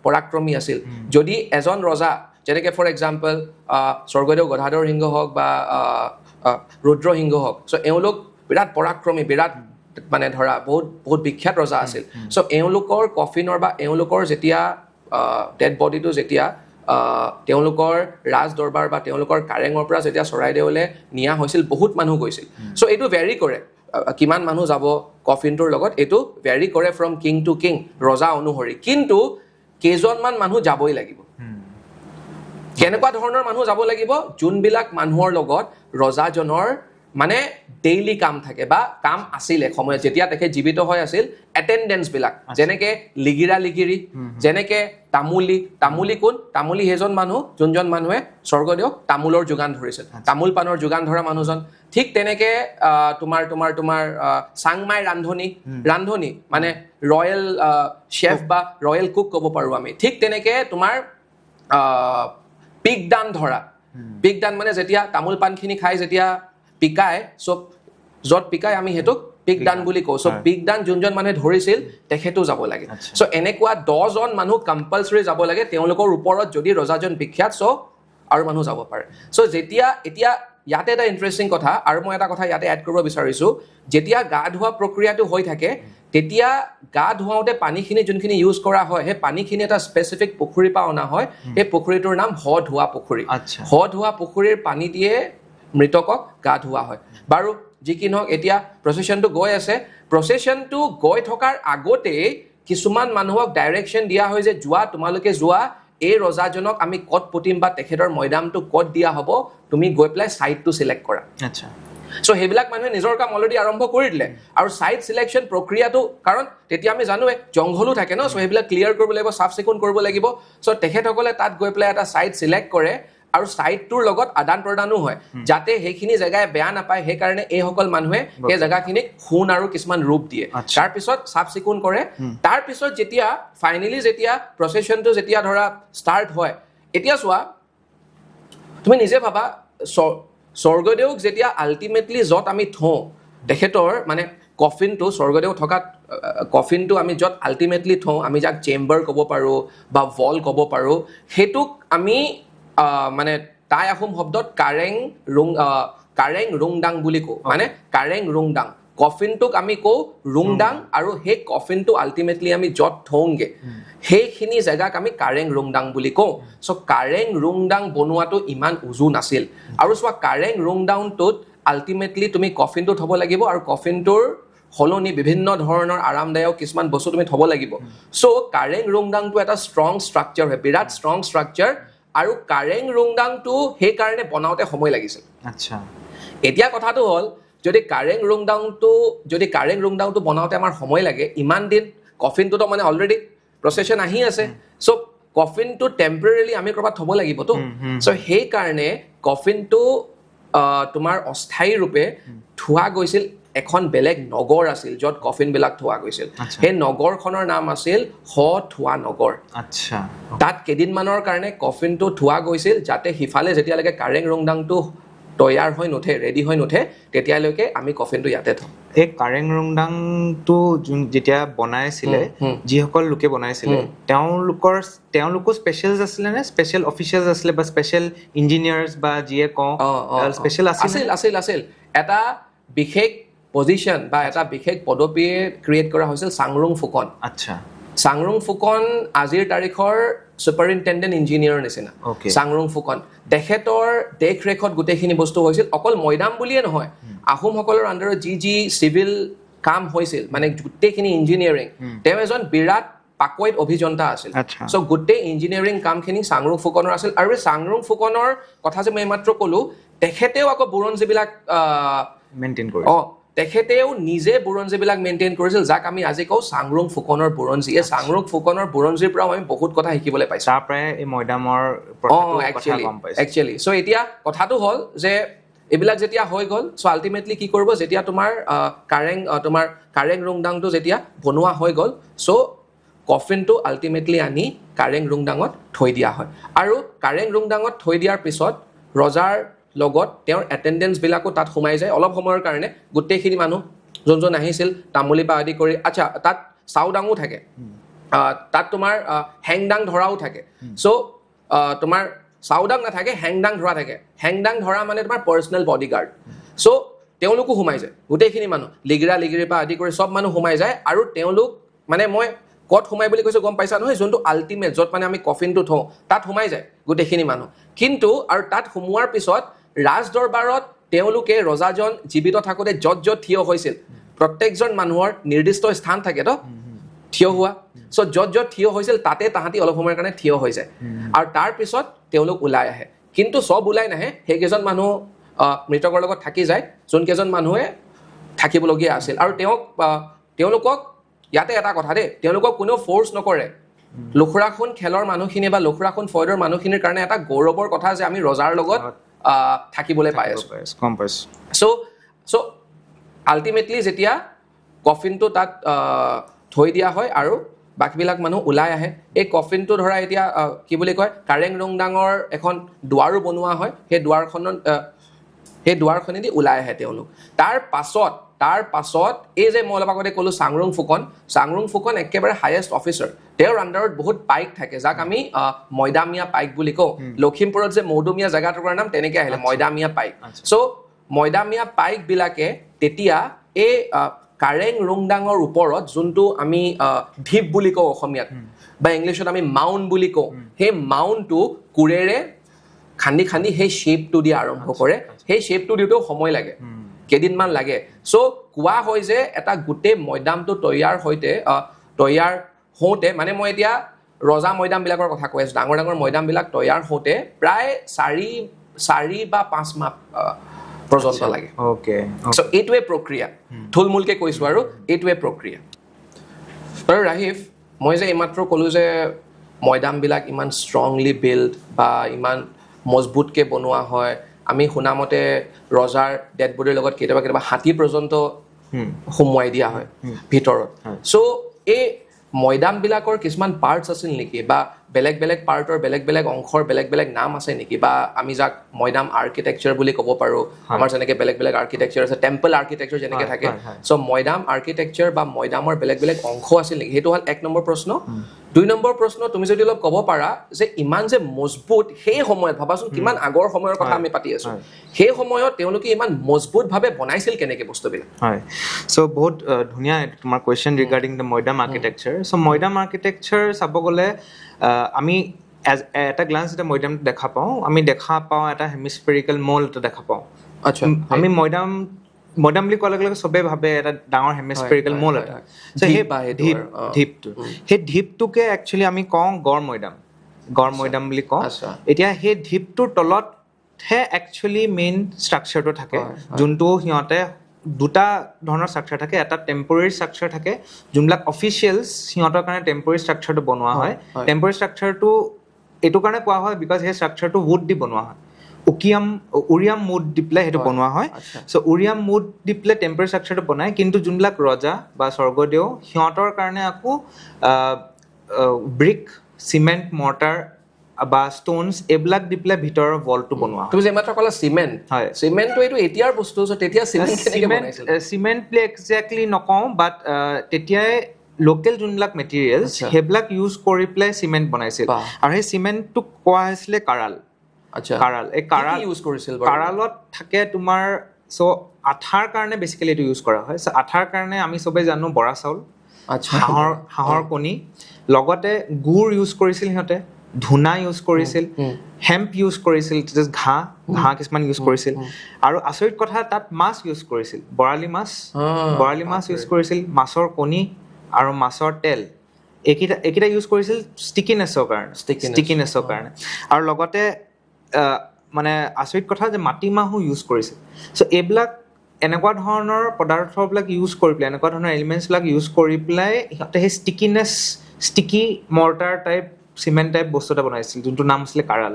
পৰাক্ৰমী আছিল যদি এজন ৰজা যেনেকৈ ফৰ এক্সাম্পল স্বৰ্গদেউ গদাধৰ সিংহ হওক বা ৰুদ্ৰসিংহ হওক সো এওঁলোক বিৰাট পৰাক্ৰমী বিৰাট মানে ধৰা বহুত বিখ্যাত ৰজা আছিল সো এওঁলোকৰ কফিনৰ বা এওঁলোকৰ যেতিয়া ডেড বডিটো যেতিয়া তেওঁলোকৰ ৰাজ দৰবাৰ বা তেওঁলোকৰ কাৰেঙৰ পৰা যেতিয়া চৰাইদেউলৈ নিয়া হৈছিল বহুত মানুহ গৈছিল সো এইটো ভেৰি কৰে কিমান মানুহ যাব কফিনটোৰ লগত এইটো ভেৰি কৰে ফ্ৰম কিং টু কিং ৰজা অনুসৰি কিন্তু কেইজনমান মানুহ যাবই লাগিব কেনেকুৱা ধৰণৰ মানুহ যাব লাগিব যোনবিলাক মানুহৰ লগত ৰজাজনৰ মানে ডেইলি কাম থাকে বা কাম আছিলে সময়ত যেতিয়া তেখেত জীৱিত হৈ আছিল এটেণ্ডেন্স বিলাক যেনেকে লিগিৰা লিগিৰি যেনেকে তামুলী কোন তামুলী সেইজন মানুহ যোনজন মানুহে স্বৰ্গদেউক তামোলৰ যোগান ধৰিছিল তামোল পাণৰ যোগান ধৰা মানুহজন ঠিক তেনেকে তোমাৰ চাংমাই ৰান্ধনী মানে ৰয়েল শেফ বা ৰয়েল কুক ক'ব পাৰো আমি ঠিক তেনেকে তোমাৰ পিকদান ধৰা পিকদান মানে যেতিয়া তামোল পাণখিনি খাই যেতিয়া পিকায় সব য'ত পিকায় আমি সেইটোক পিকদান বুলি কওঁ সো পিকদান যোনজন মানুহে ধৰিছিল তেখেতো যাব লাগে সো এনেকুৱা 10 জন মানুহ কম্পালসৰি যাব লাগে তেওঁলোকৰ ওপৰত যদি ৰজাজন বিখ্যাত সো আৰু মানুহ যাব পাৰে সো যেতিয়া এতিয়া ইয়াতে এটা ইণ্টাৰেষ্টিং কথা আৰু মই এটা কথা ইয়াতে এড কৰিব বিচাৰিছো যেতিয়া গা ধোৱা প্ৰক্ৰিয়াটো হৈ থাকে তেতিয়া গা ধোৱাওতে পানীখিনি যোনখিনি ইউজ কৰা হয় সেই পানীখিনি এটা স্পেচিফিক পুখুৰীৰ পৰা অনা হয় সেই পুখুৰীটোৰ নাম হ ধোৱা পুখুৰী হ ধোৱা পুখুৰীৰ পানী দিয়ে মৃতকক গা ধোৱা হয় বাৰু যি কি নহওক এতিয়া প্ৰচেছনটো গৈ আছে প্ৰচেছনটো গৈ থকাৰ আগতে কিছুমান মানুহক ডাইৰেকশ্যন দিয়া হয় যে তোমালোকে যোৱা এই ৰজাজনক আমি কত পুতিম বা তেখেতৰ মৈদামটো কত দিয়া হ'ব তুমি গৈ পেলাই সাইটটো সিলেক্ট কৰা আচ্ছা সো হেবিলাক মানুহে নিজৰ কাম অলৰেডি আৰম্ভ কৰি দিলে আৰু সাইট সিলেকশ্যন প্ৰক্ৰিয়াটো কাৰণ তেতিয়া আমি জানোৱে জংঘলো থাকে ন সো হেবিলাক ক্লিয়াৰ কৰিব লাগিব সাফ চিকুণ কৰিব লাগিব সো তেখেতসকলে তাত গৈ পেলাই এটা সাইট সিলেক্ট কৰে আৰু সাইটটোৰ লগত আদান প্ৰদানো হয় যাতে সেইখিনি জেগায় বেয়া নাপায় সেই কাৰণে এই সকল মানুহে এই জেগাখিনিক খুন আৰু কিছুমান ৰূপ দিয়ে তাৰ পিছত সাফ চিকুণ কৰে তাৰ পিছত যেতিয়া ফাইনালি যেতিয়া প্ৰচেছনটো যেতিয়া ধৰা ষ্টাৰ্ট হয় এতিয়া চোৱা তুমি নিজে ভাবা স্বৰ্গদেউক যেতিয়া আল্টিমেটলি য'ত আমি থওঁ তেখেতৰ মানে কফিনটো স্বৰ্গদেউ থকা কফিনটো আমি য'ত আল্টিমেটলি থওঁ আমি যাক চেম্বাৰ ক'ব পাৰোঁ বা ভল ক'ব পাৰোঁ সেইটোক আমি মানে টাই আহোম শব্দত কাৰেং ৰুংডাং বুলি কওঁ মানে কাৰেং ৰুংডাং কফিনটোক আমি কওঁ ৰুংডাং আৰু সেই কফিনটো আল্টিমেটলি আমি য'ত থওঁগে সেইখিনি জেগাক আমি কাৰেং ৰুংডাং বুলি কওঁ সো কাৰেং ৰুংডাং বনোৱাটো ইমান উজু নাছিল আৰু চোৱা কাৰেং ৰুংডাংটোত আল্টিমেটলি তুমি কফিনটো থ'ব লাগিব আৰু কফিনটোৰ হলনি বিভিন্ন ধৰণৰ আৰামদায়ক কিছুমান বস্তু তুমি থ'ব লাগিব সো কাৰেং ৰুংডাংটো এটা ষ্ট্ৰং ষ্ট্ৰাকচাৰ হয় বিৰাট ষ্ট্ৰং ষ্ট্ৰাকচাৰ আৰু কাৰেং ৰুংডাংটো সেই কাৰণে বনাওঁতে সময় লাগিছিল আচ্ছা এতিয়া কথাটো হ'ল যদি কাৰেং ৰুংডাংটো বনাওঁতে আমাৰ সময় লাগে ইমান দিন কফিনটোতো মানে অলৰেডি প্ৰচেছন আহি আছে সো কফিনটো টেম্পৰেৰিলি আমি ক'ৰবাত থ'ব লাগিবতো সো সেই কাৰণে কফিনটো তোমাৰ অস্থায়ী ৰূপে থোৱা গৈছিল এখন বেলেগ নগৰ আছিল য'ত কফিনবিলাক থোৱা গৈছিল সেই নগৰখনৰ নাম আছিল থোৱা নগৰ আচ্ছা তাত কেইদিনমানৰ কাৰণে কফিনটো থোৱা গৈছিল যাতে সিফালে যেতিয়ালৈকে কাৰেং ৰুংডাংটো তৈয়াৰ হৈ নুঠে ৰেডি হৈ নুঠে তেতিয়ালৈকে আমি কফিনটো ইয়াতে থওঁ এই কাৰেং ৰুংডাংটো যেতিয়া বনাইছিলে যিসকল লোকে বনাইছিলে তেওঁলোকো স্পেচিয়েলছ আছিলে নে স্পেচিয়েল অফিচিয়েলছ আছিলে বা স্পেচিয়েল ইঞ্জিনিয়াৰ্ছ বা যিয়ে কওঁ স্পেচিয়েল আছিল এটা বিশেষ পজিশ্যন বা এটা বিশেষ পদবী ক্ৰিয়েট কৰা হৈছিল চাংৰুং ফুকন আচ্ছা চাংৰুং ফুকন আজিৰ তাৰিখৰ ছুপাৰিনটেণ্ডেণ্ট ইঞ্জিনিয়াৰৰ নিচিনা চাংৰুং ফুকন তেখেতৰ দেখৰেখত গোটেইখিনি বস্তু হৈছিল অকল মৈদাম বুলিয়ে নহয় আহোমসকলৰ আণ্ডাৰত যি চিভিল কাম হৈছিল মানে গোটেইখিনি ইঞ্জিনিয়াৰিং তেওঁ এজন বিৰাট পাকৈত অভিযন্তা আছিল সো গোটেই ইঞ্জিনিয়াৰিং কামখিনি চাংৰুং ফুকনৰ আছিল আৰু চাংৰুং ফুকনৰ কথা যে মই মাত্ৰ ক'লো তেখেতেও আকৌ বুৰঞ্জীবিলাক মেইনটেইন কৰে তেখেতেও নিজে বুৰঞ্জীবিলাক মেইনটেইন কৰিছিল যাক আমি আজি কওঁ চাংৰুং ফুকনৰ বুৰঞ্জী এই চাংৰুং ফুকনৰ বুৰঞ্জীৰ পৰাও আমি বহুত কথা শিকিবলৈ পাইছোঁ তাৰ পৰাই এই মৈদামৰ একচুৱেলি চ' এতিয়া কথাটো হ'ল যে এইবিলাক যেতিয়া হৈ গ'ল চ' আল্টিমেটলি কি কৰিব যেতিয়া তোমাৰ কাৰেং ৰুংডাংটো যেতিয়া বনোৱা হৈ গ'ল চ' কফিনটো আল্টিমেটলি আনি কাৰেং ৰুংডাঙত থৈ দিয়া হয় আৰু কাৰেং ৰুংডাঙত থৈ দিয়াৰ পিছত ৰজাৰ লগত তেওঁৰ এটেণ্ডেঞ্চবিলাকো তাত সোমাই যায় অলপ সময়ৰ কাৰণে গোটেইখিনি মানুহ যোন আহিছিল তামুলী পৰা আদি কৰি আচ্ছা তাত চাউডাঙো থাকে তাত তোমাৰ হেংডাং ধৰাও থাকে চ' তোমাৰ চাউডাং নাথাকে হেংডাং ধৰা থাকে হেংডাং ধৰা মানে তোমাৰ পাৰ্চনেল বডিগাৰ্ড চ' তেওঁলোকো সোমাই যায় গোটেইখিনি মানুহ লিগিৰিৰ পৰা আদি কৰি চব মানুহ সোমাই যায় আৰু তেওঁলোক মানে মই ক'ত সোমাই বুলি কৈছোঁ গম পাইছা নহয় যোনটো আল্টিমেট য'ত মানে আমি কফিনটো থওঁ তাত সোমাই যায় গোটেইখিনি মানুহ কিন্তু আৰু তাত সোমোৱাৰ পিছত ৰাজ দৰবাৰত তেওঁলোকে ৰজাজন জীৱিত থাকোঁতে য'ত থিয় হৈছিল প্ৰত্যেকজন মানুহৰ নিৰ্দিষ্ট স্থান থাকে তো থিয় হোৱা চ' য'ত থিয় হৈছিল তাতে তাহাঁতি অলপ সময়ৰ কাৰণে থিয় হৈ যায় আৰু তাৰ পিছত তেওঁলোক ওলাই আহে কিন্তু চব ওলাই নাহে সেইকেইজন মানুহ মৃতকৰ লগত থাকি যায় যোনকেইজন মানুহে থাকিবলগীয়া আছিল আৰু তেওঁলোকক ইয়াতে এটা কথা দেই তেওঁলোকক কোনেও ফ'ৰ্চ নকৰে লুখুৰাখন খেলৰ মানুহখিনি বা লুখুৰাখন ফয়দৰ মানুহখিনিৰ কাৰণে এটা গৌৰৱৰ কথা যে আমি ৰজাৰ লগত থাকিবলৈ পাই আছোঁ চ' আল্টিমেটলি যেতিয়া কফিনটো তাত থৈ দিয়া হয় আৰু বাকীবিলাক মানুহ ওলাই আহে এই কফিনটো ধৰা এতিয়া কি বুলি কয় কাৰেং ৰুংডাঙৰ এখন দুৱাৰো বনোৱা হয় সেই দুৱাৰখনেদি ওলাই আহে তেওঁলোক তাৰ পাছত এই যে মই অলপ আগতে ক'লো চাংৰুং ফুকন একেবাৰে হায়েষ্ট অফিচাৰ তেওঁৰ আণ্ডাৰত বহুত পাইক থাকে যাক আমি মৈদামীয়া পাইক বুলি কওঁ লখিমপুৰত যে মৌদুমীয়া জেগাটোৰ নাম তেনেকৈ আহিলে মৈদামীয়া পাইক চ' মৈদামীয়া পাইকবিলাকে তেতিয়া এই কাৰেং ৰুংডাঙৰ ওপৰত যোনটো আমি ঢিপ বুলি কওঁ অসমীয়াত বা ইংলিছত আমি মাউণ্ট বুলি কওঁ সেই মাউণ্টটো কোৰেৰে খান্দি সেই শ্বেপটো দি আৰম্ভ কৰে সেই শ্বেপটো দিওঁতেও সময় লাগে কেইদিনমান লাগে চ' কোৱা হয় যে এটা গোটেই মৈদামটো তৈয়াৰ হওঁতে মানে মই এতিয়া ৰজা মৈদামবিলাকৰ কথা কৈ আছোঁ ডাঙৰ মৈদামবিলাক তৈয়াৰ হওঁতে প্ৰায় 4 বা 5 মাহ পৰ্যন্ত লাগে চ' এইটোৱে প্ৰক্ৰিয়া থুলমূলকৈ কৈছোঁ আৰু এইটোৱে প্ৰক্ৰিয়া আৰু ৰাহিফ মই যে এইমাত্ৰ ক'লোঁ যে মৈদামবিলাক ইমান ষ্ট্ৰংলি বিল্ড বা ইমান মজবুতকৈ বনোৱা হয় আমি শুনামতে ৰজাৰ ডেড বডিৰ লগত কেতিয়াবা হাতী পৰ্যন্ত সোমোৱাই দিয়া হয় ভিতৰত চ' এই মৈদামবিলাকৰ কিছুমান পাৰ্টছ আছিল নেকি বা বেলেগ পাৰ্টৰ বেলেগ অংশৰ বেলেগ নাম আছে নেকি বা আমি যাক মৈদাম আৰ্কিটেকচাৰ বুলি ক'ব পাৰোঁ আমাৰ যেনেকৈ বেলেগ আৰ্কিটেকচাৰ আছে টেম্পল আৰ্কিটেকচাৰ যেনেকৈ থাকে চ' মৈদাম আৰ্কিটেকচাৰ বা মৈদামৰ বেলেগ অংশ আছিল নেকি সেইটো হ'ল 1 নম্বৰ প্ৰশ্ন 2 নম্বৰ প্ৰশ্ন তুমি যদি অলপ ক'ব পাৰা যে ইমান যে মজবুত সেই সময়ত ভাবাচোন কিমান আগৰ সময়ৰ কথা আমি পাতি আছোঁ সেই সময়ত তেওঁলোকে ইমান মজবুতভাৱে বনাইছিল কেনেকৈ বস্তুবিলাক হয় চ' বহুত ধুনীয়া তোমাৰ question regarding the Maidam architecture চ' মৈদাম আৰ্কিটেকচাৰ চাব গ'লে আমি এটা গ্লান্স এটা মৈদামটো দেখা পাওঁ এটা হেমিস্ফেৰিকেল মল এটা দেখা পাওঁ আচ্ছা আমি মৈদাম বুলি কোৱাৰ লগে লগে চবেই ভাবে এটা ডাঙৰ হেমিস্ফেৰিকেল মল এটা ঢিপটো সেই ঢিপটোকে একচুৱেলি আমি কওঁ গড় মৈদাম বুলি কওঁ এতিয়া সেই ঢিপটোৰ তলতহে একচুৱেলি মেইন ষ্ট্ৰাকচাৰটো থাকে যোনটো সিহঁতে দুটা ধৰণৰ ষ্ট্ৰাকচাৰ থাকে এটা টেম্পৰেৰী ষ্ট্ৰাকচাৰ থাকে যোনবিলাক অফিচিয়েলছ সিহঁতৰ কাৰণে টেম্পৰেৰী ষ্ট্ৰাকচাৰটো বনোৱা হয় টেম্পৰেৰী ষ্ট্ৰাকচাৰটো এইটো কাৰণে কোৱা হয় বিকজ সেই ষ্ট্ৰাকচাৰটো উড দি বনোৱা হয় উৰিয়াম মুড দি পেলাই সেইটো বনোৱা হয় চ' উৰিয়াম মুড দি পেলাই টেম্পৰেৰী ষ্ট্ৰাকচাৰটো বনায় কিন্তু যোনবিলাক ৰজা বা স্বৰ্গদেউ সিহঁতৰ কাৰণে আকৌ ব্ৰিক চিমেণ্ট মৰ্টাৰ বা ষ্টোনছ এইবিলাক দি পেলাই ভিতৰৰ ৱলটো বনোৱা তুমি যে মাত্ৰ ক'লা চিমেণ্ট হয় চিমেণ্টটো এইটো এতিয়াৰ বস্তু তেতিয়া চিমেণ্ট বুলি একজেক্টলি নকওঁ বাট তেতিয়াই লোকেল যোনবিলাক মেটেৰিয়েলছ সেইবিলাক ইউজ কৰি পেলাই চিমেণ্ট বনাইছিল আৰু সেই চিমেণ্টটোক কোৱা হৈছিলে কাৰাল এই কাৰালত থাকে তোমাৰ চ' আঠাৰ কাৰণে বেচিকেলি এইটো ইউজ কৰা হয় চ' আঠাৰ কাৰণে আমি চবেই জানো বৰা চাউল আচ্ছা হাঁহৰ কণী লগতে গুড় ইউজ কৰিছিল সিহঁতে ধূনা ইউজ কৰিছিল হেম্প ইউজ কৰিছিল ঘাঁহ কিছুমান ইউজ কৰিছিল আৰু আচৰিত কথা তাত মাছ ইউজ কৰিছিল বৰালি মাছ ইউজ কৰিছিল মাছৰ কণী আৰু মাছৰ তেল এইকেইটা ইউজ কৰিছিল ষ্টিকিনেছৰ কাৰণে আৰু লগতে মানে আচৰিত কথা যে মাটিমাহো ইউজ কৰিছিল চ' এইবিলাক এনেকুৱা ধৰণৰ পদাৰ্থবিলাক ইউজ কৰি পেলাই এনেকুৱা ধৰণৰ এলিমেণ্টছবিলাক ইউজ কৰি পেলাই সিহঁতে সেই sticky mortar type cement type বস্তু এটা বনাইছিল যোনটো নাম আছিলে কাৰাল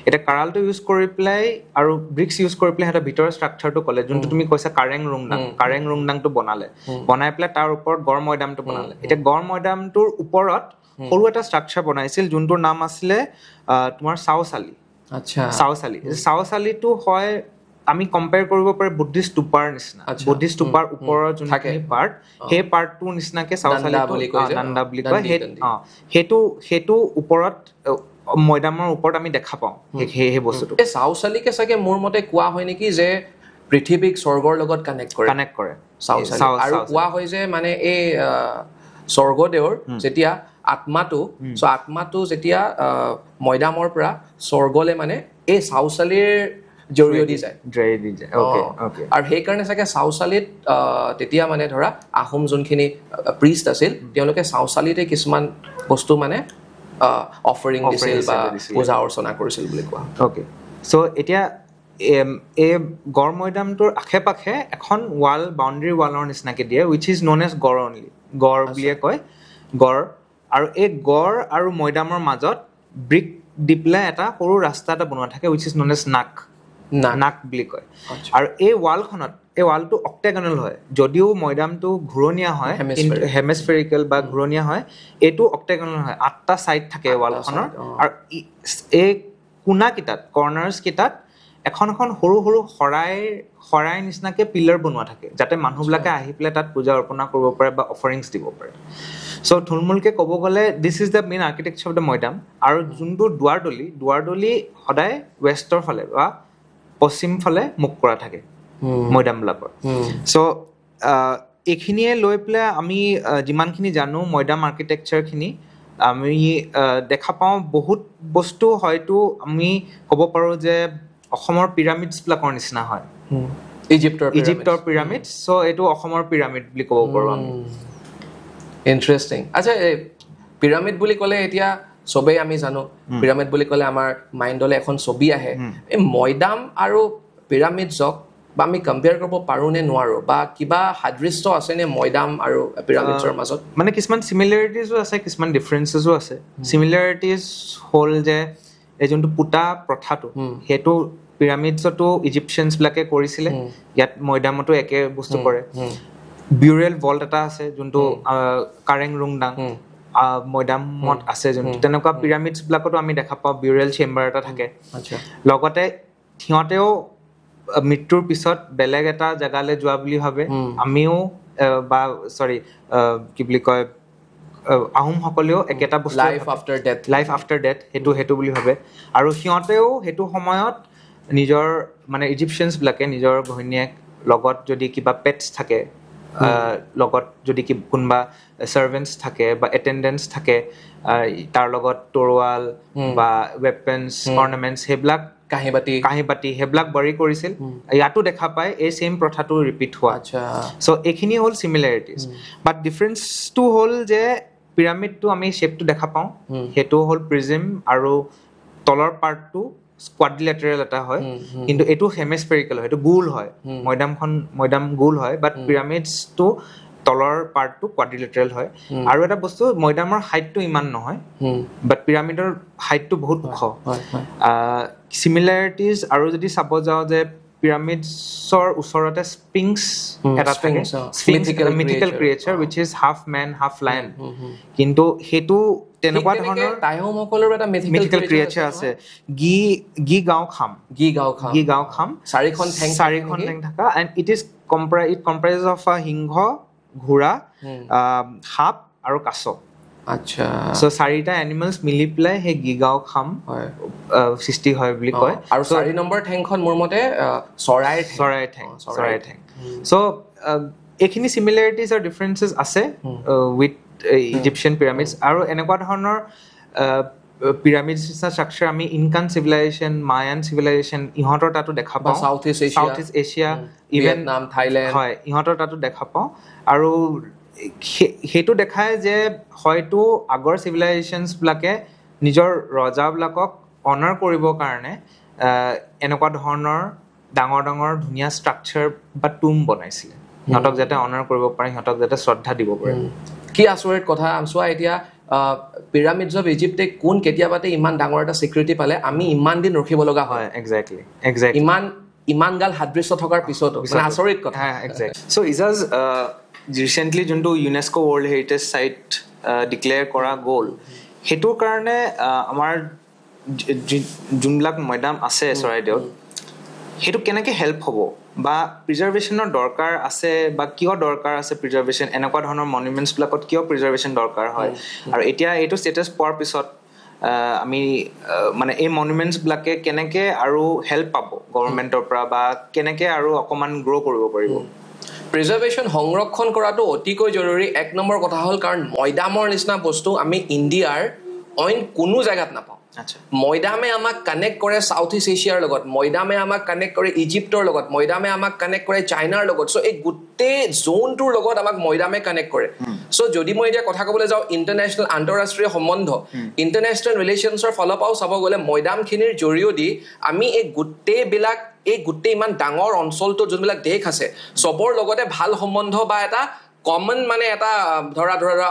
এতিয়া কাৰালটো ইউজ কৰি পেলাই আৰু ব্ৰিক্স ইউজ কৰি পেলাই সিহঁতৰ ভিতৰৰ ষ্ট্ৰাকচাৰটো ক'লে যোনটো তুমি কৈছা কাৰেং ৰুংডাংটো বনাই পেলাই তাৰ ওপৰত গড় মৈদামটো বনালে এতিয়া গড় মৈদামটোৰ ওপৰত সৰু এটা ষ্ট্ৰাকচাৰ বনাইছিল যোনটোৰ নাম আছিলে তোমাৰ চাওচালিটো হয় আমি কম্পেয়াৰ কৰিব পাৰি বুদ্ধিষ্ট ষ্টুপাৰ নিচিনা বুদ্ধিষ্ট ষ্টুপাৰ ওপৰৰ যোনখিনি পাৰ্ট সেই পাৰ্টটোৰ নিচিনাকে চাওচালিটো নান্দা বুলি কয় সেইটো ওপৰত মৈদামৰ ওপৰত আমি দেখা পাওঁ সেই বস্তুটো চাওচালিকে চাগে মোৰ মতে কোৱা হয় নেকি যে পৃথিৱীক স্বৰ্গৰ লগত কানেক্ট কৰে চাওচালি আৰু কোৱা হয় যে মানে এই স্বৰ্গদেৱৰ যেতিয়া আত্মাটো যেতিয়া মৈদামৰ পৰা স্বৰ্গলে মানে এই চাওচালিৰ জৰিয়তে যায় আৰু সেইকাৰণে চাগে চাওচালিত তেতিয়া মানে ধৰা আহোম যোনখিনি প্ৰিষ্ট আছিল তেওঁলোকে চাওচালিতে কিছুমান বস্তু মানে অফাৰিং দিছিল বা পূজা অৰ্চনা কৰিছিল বুলি কোৱা অ'কে চ' এতিয়া এই গড় মৈদামটোৰ আশে পাশে এখন বাউণ্ডেৰী ৱালৰ নিচিনাকে দিয়ে উইচ ইজ ন'ন এজ গড় অনলি গড় বুলিয়ে কয় গড় আৰু এই গড় আৰু মৈদামৰ মাজত ব্ৰিক দি পেলাই এটা সৰু ৰাস্তা এটা বনোৱা থাকে উইচ ইজ ন'ন এজ নাক বুলি কয় আৰু এই ৱালটো অক্টেগনেল হয় যদিও মৈদামটো ঘূৰণীয়া হয় হেমিস্ফেৰিকেল বা ঘূৰণীয়া হয় এইটো অক্টেগনেল হয় 8টা ছাইড থাকে ৱালখনৰ আৰু এই কোণাকেইটাত কৰ্নাৰ্ছকেইটাত এখন সৰু সৰু শৰাই নিচিনাকে পিলাৰ বনোৱা থাকে যাতে মানুহবিলাকে আহি পেলাই তাত পূজা অৰ্পণা কৰিব পাৰে বা অফাৰিংছ দিব পাৰে চ' থুলমূলকে ক'ব গ'লে this is the main architecture of the maidam আৰু যোনটো দুৱাৰদলি সদায় ৱেষ্টৰ ফালে বা পশ্চিম ফালে মুখ কৰা থাকে মৈদামবিলাকৰ চ' এইখিনিয়ে লৈ পেলাই আমি যিমানখিনি জানো মৈদাম আৰ্কিটেকচাৰখিনি আমি দেখা পাওঁ বহুত বস্তু হয়তো আমি ক'ব পাৰোঁ যে অসমৰ পিৰামিডছবিলাকৰ নিচিনা হয় ইজিপ্তৰ পিৰামিড চ' এইটো অসমৰ পিৰামিড বুলি ক'ব পাৰোঁ আমি ইণ্টাৰেষ্টিং আচ্ছা পিৰামিড বুলি ক'লে এতিয়া চবেই আমি জানো পিৰামিড বুলি ক'লে আমাৰ মাইণ্ডলৈ এখন ছবি আহে এই মৈদাম আৰু পিৰামিডছক বা আমি কম্পেয়াৰ কৰিব পাৰোঁ নে নোৱাৰোঁ বা কিবা সাদৃশ্য আছেনে মৈদাম আৰু পিৰামিডছৰ মাজত মানে কিছুমান চিমিলাৰিটিজো আছে কিছুমান ডিফাৰেঞ্চেছো আছে চিমিলাৰিটিজ হ'ল যে এই যোনটো পোতা প্ৰথাটো সেইটো পিৰামিডছতো ইজিপচিয়ানছবিলাকে কৰিছিলে ইয়াত মৈদামতো একে বস্তু কৰে বিউৰেল ভল্ট এটা আছে যোনটো কাৰেং ৰুংডাং মৈদামত আছে যোনটো তেনেকুৱা পিৰামিডছবিলাকতো আমি দেখা পাওঁ বিউৰেল চেম্বাৰ এটা থাকে লগতে সিহঁতেও মৃত্যুৰ পিছত বেলেগ এটা জেগালৈ যোৱা বুলি ভাবে আমিও কি বুলি কয় আহোমসকলেও একেটা বস্তু লাইফ আফটাৰ ডেথ সেইটো বুলি ভাবে আৰু সিহঁতেও সেইটো সময়ত নিজৰ মানে ইজিপচিয়ানছবিলাকে নিজৰ ঘৈণীয়েক লগত যদি কিবা পেটছ থাকে লগত যদি কোনোবা চাৰ্ভেণ্টছ থাকে বা এটেণ্ডেন্স থাকে তাৰ লগত তৰোৱাল বা ৱেপনছ অৰ্নামেণ্টছ সেইবিলাক কাঁহী বাতি সেইবিলাক বৰি কৰিছিল ইয়াতো দেখা পায় এই ছেইম প্ৰথাটো ৰিপিট হোৱা চ' এইখিনি হ'ল চিমিলাৰিটিজ বাট ডিফাৰেঞ্চটো হ'ল যে পিৰামিডটো আমি শ্বেপটো দেখা পাওঁ সেইটো হ'ল প্ৰিজিম আৰু তলৰ পাৰ্টটো কোৱাড্ৰিলেটাৰেল এটা হয় কিন্তু এইটো হেমিস্ফেৰিকেল হয় এইটো গোল হয় মৈদাম গোল হয় বাট পিৰামিডছটো তলৰ পাৰ্টটো কোৱাড্ৰিলেটাৰেল হয় আৰু এটা বস্তু মৈদামৰ হাইটটো ইমান নহয় বাট পিৰামিডৰ হাইটটো বহুত ওখ চিমিলাৰিটিজ আৰু যদি চাব যাওঁ যে পিৰামিডছৰ ওচৰতে স্পিংক্স এটা থাকে mythical creature which is half man half lion কিন্তু সেইটো তেনেকুৱা ধৰণৰ তাইসকলৰ এটা মিথিকেল ক্ৰিয়েচাৰ আছে গি গাঁও খাম চাৰিখন ঠেং থকা এণ্ড ইট কম্প্ৰাইজেছ অফ আ সিংহ ঘোঁৰা সাপ আৰু কাছ আচ্ছা চ' 4টা এনিমেলছ মিলি পেলাই সেই গিগাও খাম সৃষ্টি হয় বুলি কয় আৰু 4 নম্বৰ ঠেংখন মোৰ মতে চৰাই ঠেং চ' এইখিনি সিমিলাৰিটিজ আৰু ডিফাৰেন্সেছ আছে উইথ ইজিপ্চিয়ান পিৰামিডছ আৰু এনেকুৱা ধৰণৰ পিৰামিড ষ্ট্ৰাকচাৰ আমি ইনকান চিভিলাইজেশ্যন মায়ান চিভিলাইজেশ্যন ইহঁতৰ তাতো দেখা পাওঁ south east Asia even Vietnam Thailand হয় ইহঁতৰ তাতো দেখা পাওঁ আৰু সেইটো দেখায় যে হয়তো আগৰ চিভিলাইজেশ্যনছবিলাকে নিজৰ ৰজাবিলাকক অনাৰ কৰিবৰ কাৰণে এনেকুৱা ধৰণৰ ডাঙৰ ডাঙৰ ধুনীয়া ষ্ট্ৰাকচাৰ বা টুম বনাইছিলে সিহঁতক যাতে অনাৰ কৰিব পাৰে সিহঁতক যাতে শ্ৰদ্ধা দিব পাৰে কি আচৰিত কথা চোৱা এতিয়া পিৰামিডছ অফ ইজিপ্টে কোন কেতিয়াবাতে ইমান ডাঙৰ এটা স্বীকৃতি পালে আমি ইমান দিন ৰখিব লগা হয় এক্সেক্টলি ইমান গাল সাদৃশ্য থকাৰ পিছতো মানে আচৰিত কথা চ' ইজাজ ৰিচেণ্টলি যোনটো ইউনেস্কো ৱৰ্ল্ড হেৰিটেজ চাইট ডিক্লেয়াৰ কৰা গ'ল সেইটোৰ কাৰণে আমাৰ যোনবিলাক মৈদাম আছে চৰাইদেউত সেইটো কেনেকৈ হেল্প হ'ব বা প্ৰিজাৰ্ভেশ্যনৰ দৰকাৰ আছে বা কিয় দৰকাৰ আছে প্ৰিজাৰ্ভেশ্যন এনেকুৱা ধৰণৰ মনুমেণ্টছবিলাকত কিয় প্ৰিজাৰ্ভেশ্যন দৰকাৰ হয় আৰু এতিয়া এইটো ষ্টেটাছ পোৱাৰ পিছত আমি মানে এই মনুমেণ্টছবিলাকে কেনেকৈ আৰু হেল্প পাব গভৰ্ণমেণ্টৰ পৰা বা কেনেকৈ আৰু অকণমান গ্ৰ' কৰিব পাৰিব প্ৰিজাৰ্ভেশ্যন সংৰক্ষণ কৰাটো অতিকৈ জৰুৰী এক নম্বৰ কথা হ'ল কাৰণ মৈদামৰ নিচিনা বস্তু আমি ইণ্ডিয়াৰ অইন কোনো জেগাত নাপাওঁ মৈদামে আমাক কানেক্ট কৰে সাউথ ইষ্ট এছিয়াৰ লগত মৈদামে আমাক কানেক্ট কৰে ইজিপ্তৰ লগত মৈদামে আমাক কানেক্ট কৰে চাইনাৰ লগত চ' এই গোটেই জোনটোৰ লগত আমাক মৈদামে কানেক্ট কৰে চ' যদি মই এতিয়া কথা ক'বলৈ যাওঁ ইণ্টাৰনেশ্যনেল আন্তঃৰাষ্ট্ৰীয় সম্বন্ধ ইণ্টাৰনেশ্যনেল ৰিলেশ্যনছৰ ফালৰ পৰাও চাব গ'লে মৈদামখিনিৰ জৰিয়তে আমি এই গোটেই ইমান ডাঙৰ অঞ্চলটোত যোনবিলাক দেশ আছে চবৰ লগতে ভাল সম্বন্ধ বা এটা কমন মানে এটা ধৰা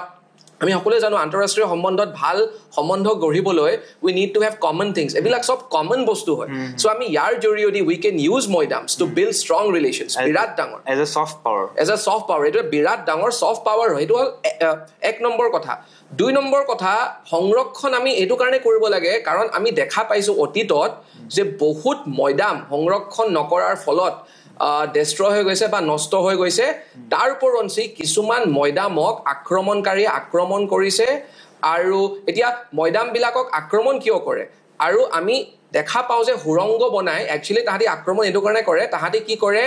আমি সকলোৱে জানো আন্তঃৰাষ্ট্ৰীয় সম্বন্ধত ভাল সম্বন্ধ গঢ়িবলৈ we need to have common things এইবিলাক চব কমন বস্তু হয় চ' আমি ইয়াৰ জৰিয়তে we can use maidams to build strong relations বিৰাট ডাঙৰ এজ এ ছফ্ট পাৱাৰ এইটো বিৰাট ডাঙৰ ছফ্ট পাৱাৰ হয় এইটো হ'ল এক নম্বৰ কথা 2 নম্বৰ কথা সংৰক্ষণ আমি এইটো কাৰণে কৰিব লাগে কাৰণ আমি দেখা পাইছোঁ অতীতত যে বহুত মৈদাম সংৰক্ষণ নকৰাৰ ফলত ডেষ্ট্ৰয় হৈ গৈছে বা নষ্ট হৈ গৈছে তাৰ ওপৰঞ্চি কিছুমান মৈদামক আক্ৰমণকাৰীয়ে আক্ৰমণ কৰিছে আৰু এতিয়া মৈদামবিলাকক আক্ৰমণ কিয় কৰে আৰু আমি দেখা পাওঁ যে সুৰংগ বনাই একচুৱেলি তাহাঁতি আক্ৰমণ এইটো কাৰণে কৰে তাহাঁতি কি কৰে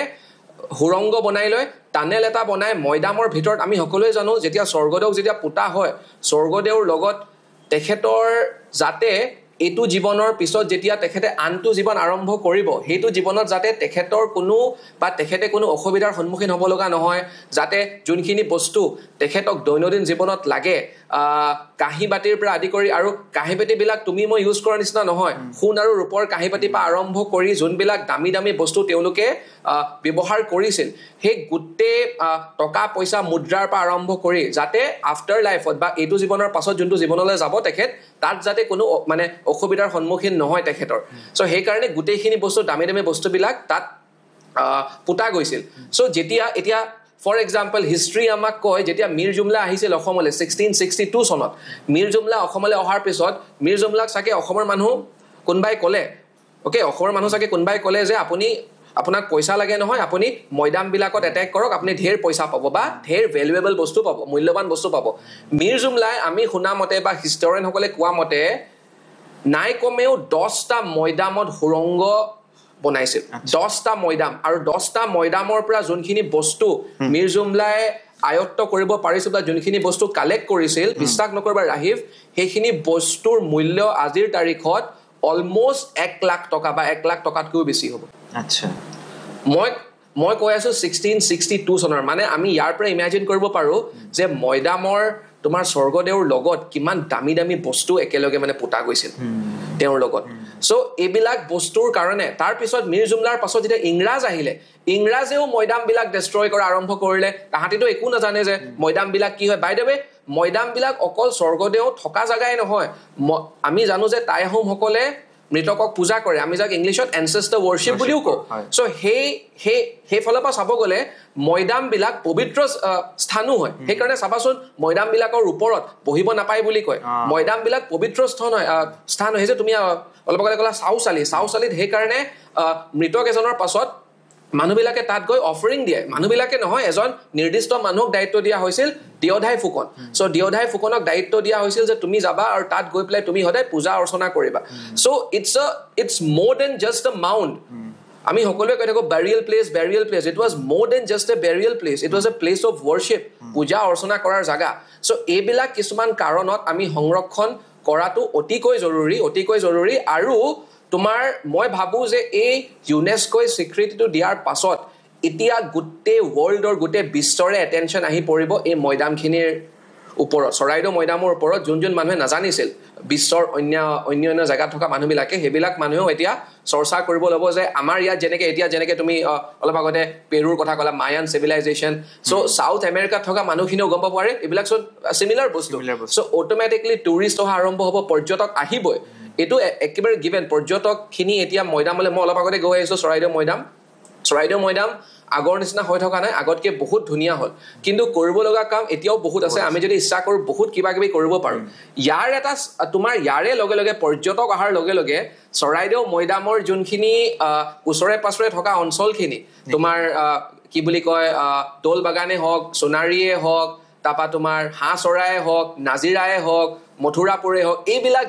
সুৰংগ বনাই লৈ টানেল এটা বনাই মৈদামৰ ভিতৰত আমি সকলোৱে জানো যেতিয়া স্বৰ্গদেউক যেতিয়া পোতা হয় স্বৰ্গদেউৰ লগত তেখেতৰ যাতে এইটো জীৱনৰ পিছত যেতিয়া তেখেতে আনটো জীৱন আৰম্ভ কৰিব সেইটো জীৱনত যাতে তেখেতৰ তেখেতে কোনো অসুবিধাৰ সন্মুখীন হ'ব লগা নহয় যাতে যোনখিনি বস্তু তেখেতক দৈনন্দিন জীৱনত লাগে কাঁহী বাতিৰ পৰা আদি কৰি আৰু কাঁহী বাতিবিলাক তুমি মই ইউজ কৰাৰ নিচিনা নহয় সোণ আৰু ৰূপৰ কাঁহী বাতিৰ পৰা আৰম্ভ কৰি যোনবিলাক দামী দামী বস্তু তেওঁলোকে ব্যৱহাৰ কৰিছিল সেই গোটেই টকা পইচা মুদ্ৰাৰ পৰা আৰম্ভ কৰি যাতে আফটাৰ লাইফত বা এইটো জীৱনৰ পাছত যোনটো জীৱনলৈ যাব তেখেত তাত যাতে কোনো মানে অসুবিধাৰ সন্মুখীন নহয় তেখেতৰ চ' সেইকাৰণে গোটেইখিনি বস্তু দামী দামী বস্তুবিলাক তাত পোতা গৈছিল চ' এতিয়া ফৰ এক্সাম্পল হিষ্ট্ৰী আমাক কয় যেতিয়া মীৰ জুমলা আহিছিল অসমলৈ 1662 চনত মীৰ জুমলা অসমলৈ অহাৰ পিছত মীৰ জুমলাক চাগে অসমৰ মানুহ কোনোবাই ক'লে যে আপোনাক পইচা লাগে নহয় আপুনি মৈদামবিলাকত এটেক কৰক আপুনি ঢেৰ পইচা পাব বা ঢেৰ ভেলুৱেবল বস্তু পাব মূল্যৱান বস্তু পাব মীৰ জুমলাই আমি শুনা মতে বা হিষ্টৰিয়ানসকলে কোৱা মতে নাই কমেও 10টা মৈদামত সুৰংগ বনাইছিল 10টা মৈদাম আৰু 10টা মৈদামৰ পৰা যোনখিনি বস্তু মীৰ জুমলাই আয়ত্ত কৰিব পাৰিছিল বা যোনখিনি বস্তু কালেক্ট কৰিছিল বিশ্বাস নকৰিবা ৰাহিব সেইখিনি বস্তুৰ মূল্য আজিৰ তাৰিখত অলমোষ্ট 1 লাখ টকা বা 1 লাখ টকাতকৈও বেছি হ'ব আচ্ছা মই কৈ আছো 1662 চনৰ মানে আমি ইয়াৰ পৰা ইমাজিন কৰিব পাৰো যে মৈদামৰ তোমাৰ স্বৰ্গদেউৰ লগত কিমান দামী দামী বস্তু একেলগে মানে পোতা গৈছিল তেওঁৰ লগত চ' এইবিলাক বস্তুৰ কাৰণে তাৰ পিছত মীৰ জুমলাৰ পাছত যেতিয়া ইংৰাজ আহিলে ইংৰাজেও মৈদামবিলাক ডেষ্ট্ৰয় কৰা আৰম্ভ কৰিলে তাহাঁতিতো একো নাজানে যে মৈদামবিলাক কি হয় বাই দ্য ৱে মৈদামবিলাক অকল স্বৰ্গদেউ থকা জাগাই নহয় আমি জানো যে টাই আহোমসকলে মৃতকক পূজা কৰে আমি যাক ইংলিছত এনচেষ্টাৰ ৱৰ্শ্বিপ বুলিও কওঁ চ' সেই ফালৰ পৰা চাব গ'লে মৈদামবিলাক পবিত্ৰ স্থানো হয় সেইকাৰণে চাবাচোন মৈদামবিলাকৰ ওপৰত বহিব নাপায় বুলি কয় মৈদামবিলাক পবিত্ৰ স্থান হয় যে তুমি অলপ আগতে ক'লা চাউচালিত সেইকাৰণে মৃতক এজনৰ পাছত মানুহবিলাকে তাত গৈ অফাৰিং দিয়ে মানুহবিলাকে নহয় এজন নিৰ্দিষ্ট মানুহক দায়িত্ব দিয়া হৈছিল দিয়ধাই ফুকন চ' দিয়ধাই ফুকনক দায়িত্ব দিয়া হৈছিল যে তুমি যাবা আৰু তাত গৈ পেলাই তুমি সদায় পূজা অৰ্চনা কৰিবা so' it's more than just a mount আমি সকলোৱে কৈ থাকোঁ burial place it was more than just a burial place it was a place of worship পূজা অৰ্চনা কৰাৰ জাগা চ' এইবিলাক কিছুমান কাৰণত আমি সংৰক্ষণ কৰাটো অতিকৈ জৰুৰী আৰু তোমাৰ মই ভাবোঁ যে এই ইউনেস্কোই স্বীকৃতিটো দিয়াৰ পাছত এতিয়া গোটেই ৱৰ্ল্ডৰ গোটেই বিশ্বৰে এটেনশ্যন আহি পৰিব এই মৈদামখিনিৰ ওপৰত চৰাইদেউ মৈদামৰ ওপৰত যোন মানুহে নাজানিছিল বিশ্বৰ অন্য জেগাত থকা মানুহবিলাকে সেইবিলাক মানুহেও এতিয়া চৰ্চা কৰিব ল'ব যে আমাৰ ইয়াত যেনেকৈ তুমি অলপ আগতে পেৰুৰ কথা ক'লা মায়ান চিভিলাইজেশ্যন চ' চাউথ আমেৰিকাত থকা মানুহখিনিও গম পাব পাৰে এইবিলাক চব চিমিলাৰ বস্তু চ' অট'মেটিকলি টুৰিষ্ট অহা আৰম্ভ হ'ব পৰ্যটক আহিবই এইটো একেবাৰে গিভেন পৰ্যটকখিনি এতিয়া মৈদামলৈ মই অলপ আগতে গৈ আহিছোঁ চৰাইদেউ মৈদাম আগৰ নিচিনা হৈ থকা নাই আগতকৈ বহুত ধুনীয়া হ'ল কিন্তু কৰিব লগা কাম এতিয়াও বহুত আছে আমি যদি ইচ্ছা কৰোঁ বহুত কিবা কিবি কৰিব পাৰোঁ ইয়াৰে লগে লগে পৰ্যটক অহাৰ লগে লগে চৰাইদেউ মৈদামৰ যোনখিনি ওচৰে পাছৰে থকা অঞ্চলখিনি তোমাৰ কি বুলি কয় দৌল বাগানে হওক সোণাৰীয়ে হওক তাৰপৰা তোমাৰ হাঁহ চৰায়ে হওক নাজিৰায়ে হওক মথুৰাপুৰে হওক এইবিলাক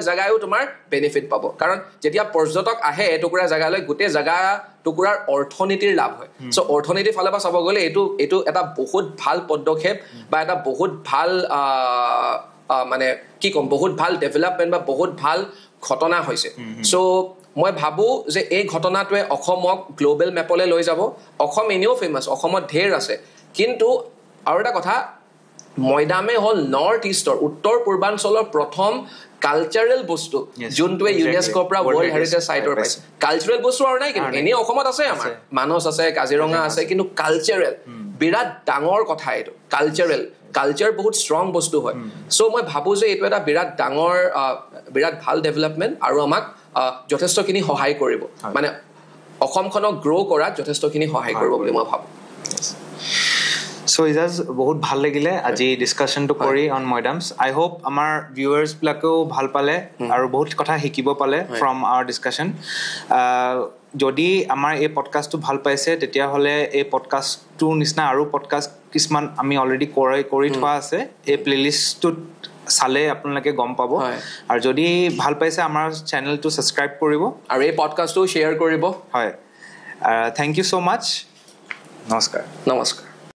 জেগায়ো তোমাৰ বেনিফিট পাব কাৰণ যেতিয়া পৰ্যটক আহে এটুকুৰা জেগালৈ গোটেই জেগা টুকুৰাৰ অৰ্থনীতিৰ লাভ হয় চ' অৰ্থনীতিৰ ফালৰ পৰা চাব গ'লে এইটো এটা বহুত ভাল পদক্ষেপ বা এটা বহুত ভাল মানে কি ক'ম বহুত ভাল ডেভেলপমেণ্ট বা বহুত ভাল ঘটনা হৈছে চ' মই ভাবোঁ যে এই ঘটনাটোৱে অসমক গ্ল'বেল মেপলৈ লৈ যাব অসম এনেও ফেমাছ অসমত ঢেৰ আছে কিন্তু আৰু এটা কথা মৈদামে হ'ল নৰ্থ ইষ্টৰ উত্তৰ পূৰ্বাঞ্চলৰ প্ৰথম কালচাৰেল বস্তু যোনটোৱে ইউনেস্কোৰ পৰা ৱৰ্ল্ড হেৰিটেজ চাইটৰ পাইছে কালচাৰেল বস্তু আৰু নাই কিন্তু এনেই অসমত আছে আমাৰ মানস আছে কাজিৰঙা আছে কিন্তু কালচাৰেল বিৰাট ডাঙৰ কথা এইটো কালচাৰ বহুত ষ্ট্ৰং বস্তু হয় চ' মই ভাবোঁ যে এইটো এটা বিৰাট ভাল ডেভেলপমেণ্ট আৰু আমাক যথেষ্টখিনি সহায় কৰিব মানে অসমখনক গ্ৰ' কৰাত যথেষ্টখিনি সহায় কৰিব বুলি মই ভাবোঁ So ইজাজ বহুত ভাল লাগিলে আজি ডিছকাশ্যনটো কৰি অন মৈদামছ আই হোপ আমাৰ ভিউৱাৰ্ছবিলাকেও ভাল পালে আৰু বহুত কথা শিকিব পালে ফ্ৰম আৱাৰ ডিছকাশ্যন যদি আমাৰ এই পডকাষ্টটো ভাল পাইছে তেতিয়াহ'লে এই পডকাষ্টটোৰ নিচিনা আৰু পডকাষ্ট কিছুমান আমি অলৰেডি কৰি থোৱা আছে এই প্লে'লিষ্টটোত চালে আপোনালোকে গম পাব আৰু যদি ভাল পাইছে আমাৰ চেনেলটো ছাবস্ক্ৰাইব কৰিব আৰু এই পডকাষ্টটো শ্বেয়াৰ কৰিব হয় থেংক ইউ ছ' মাছ নমস্কাৰ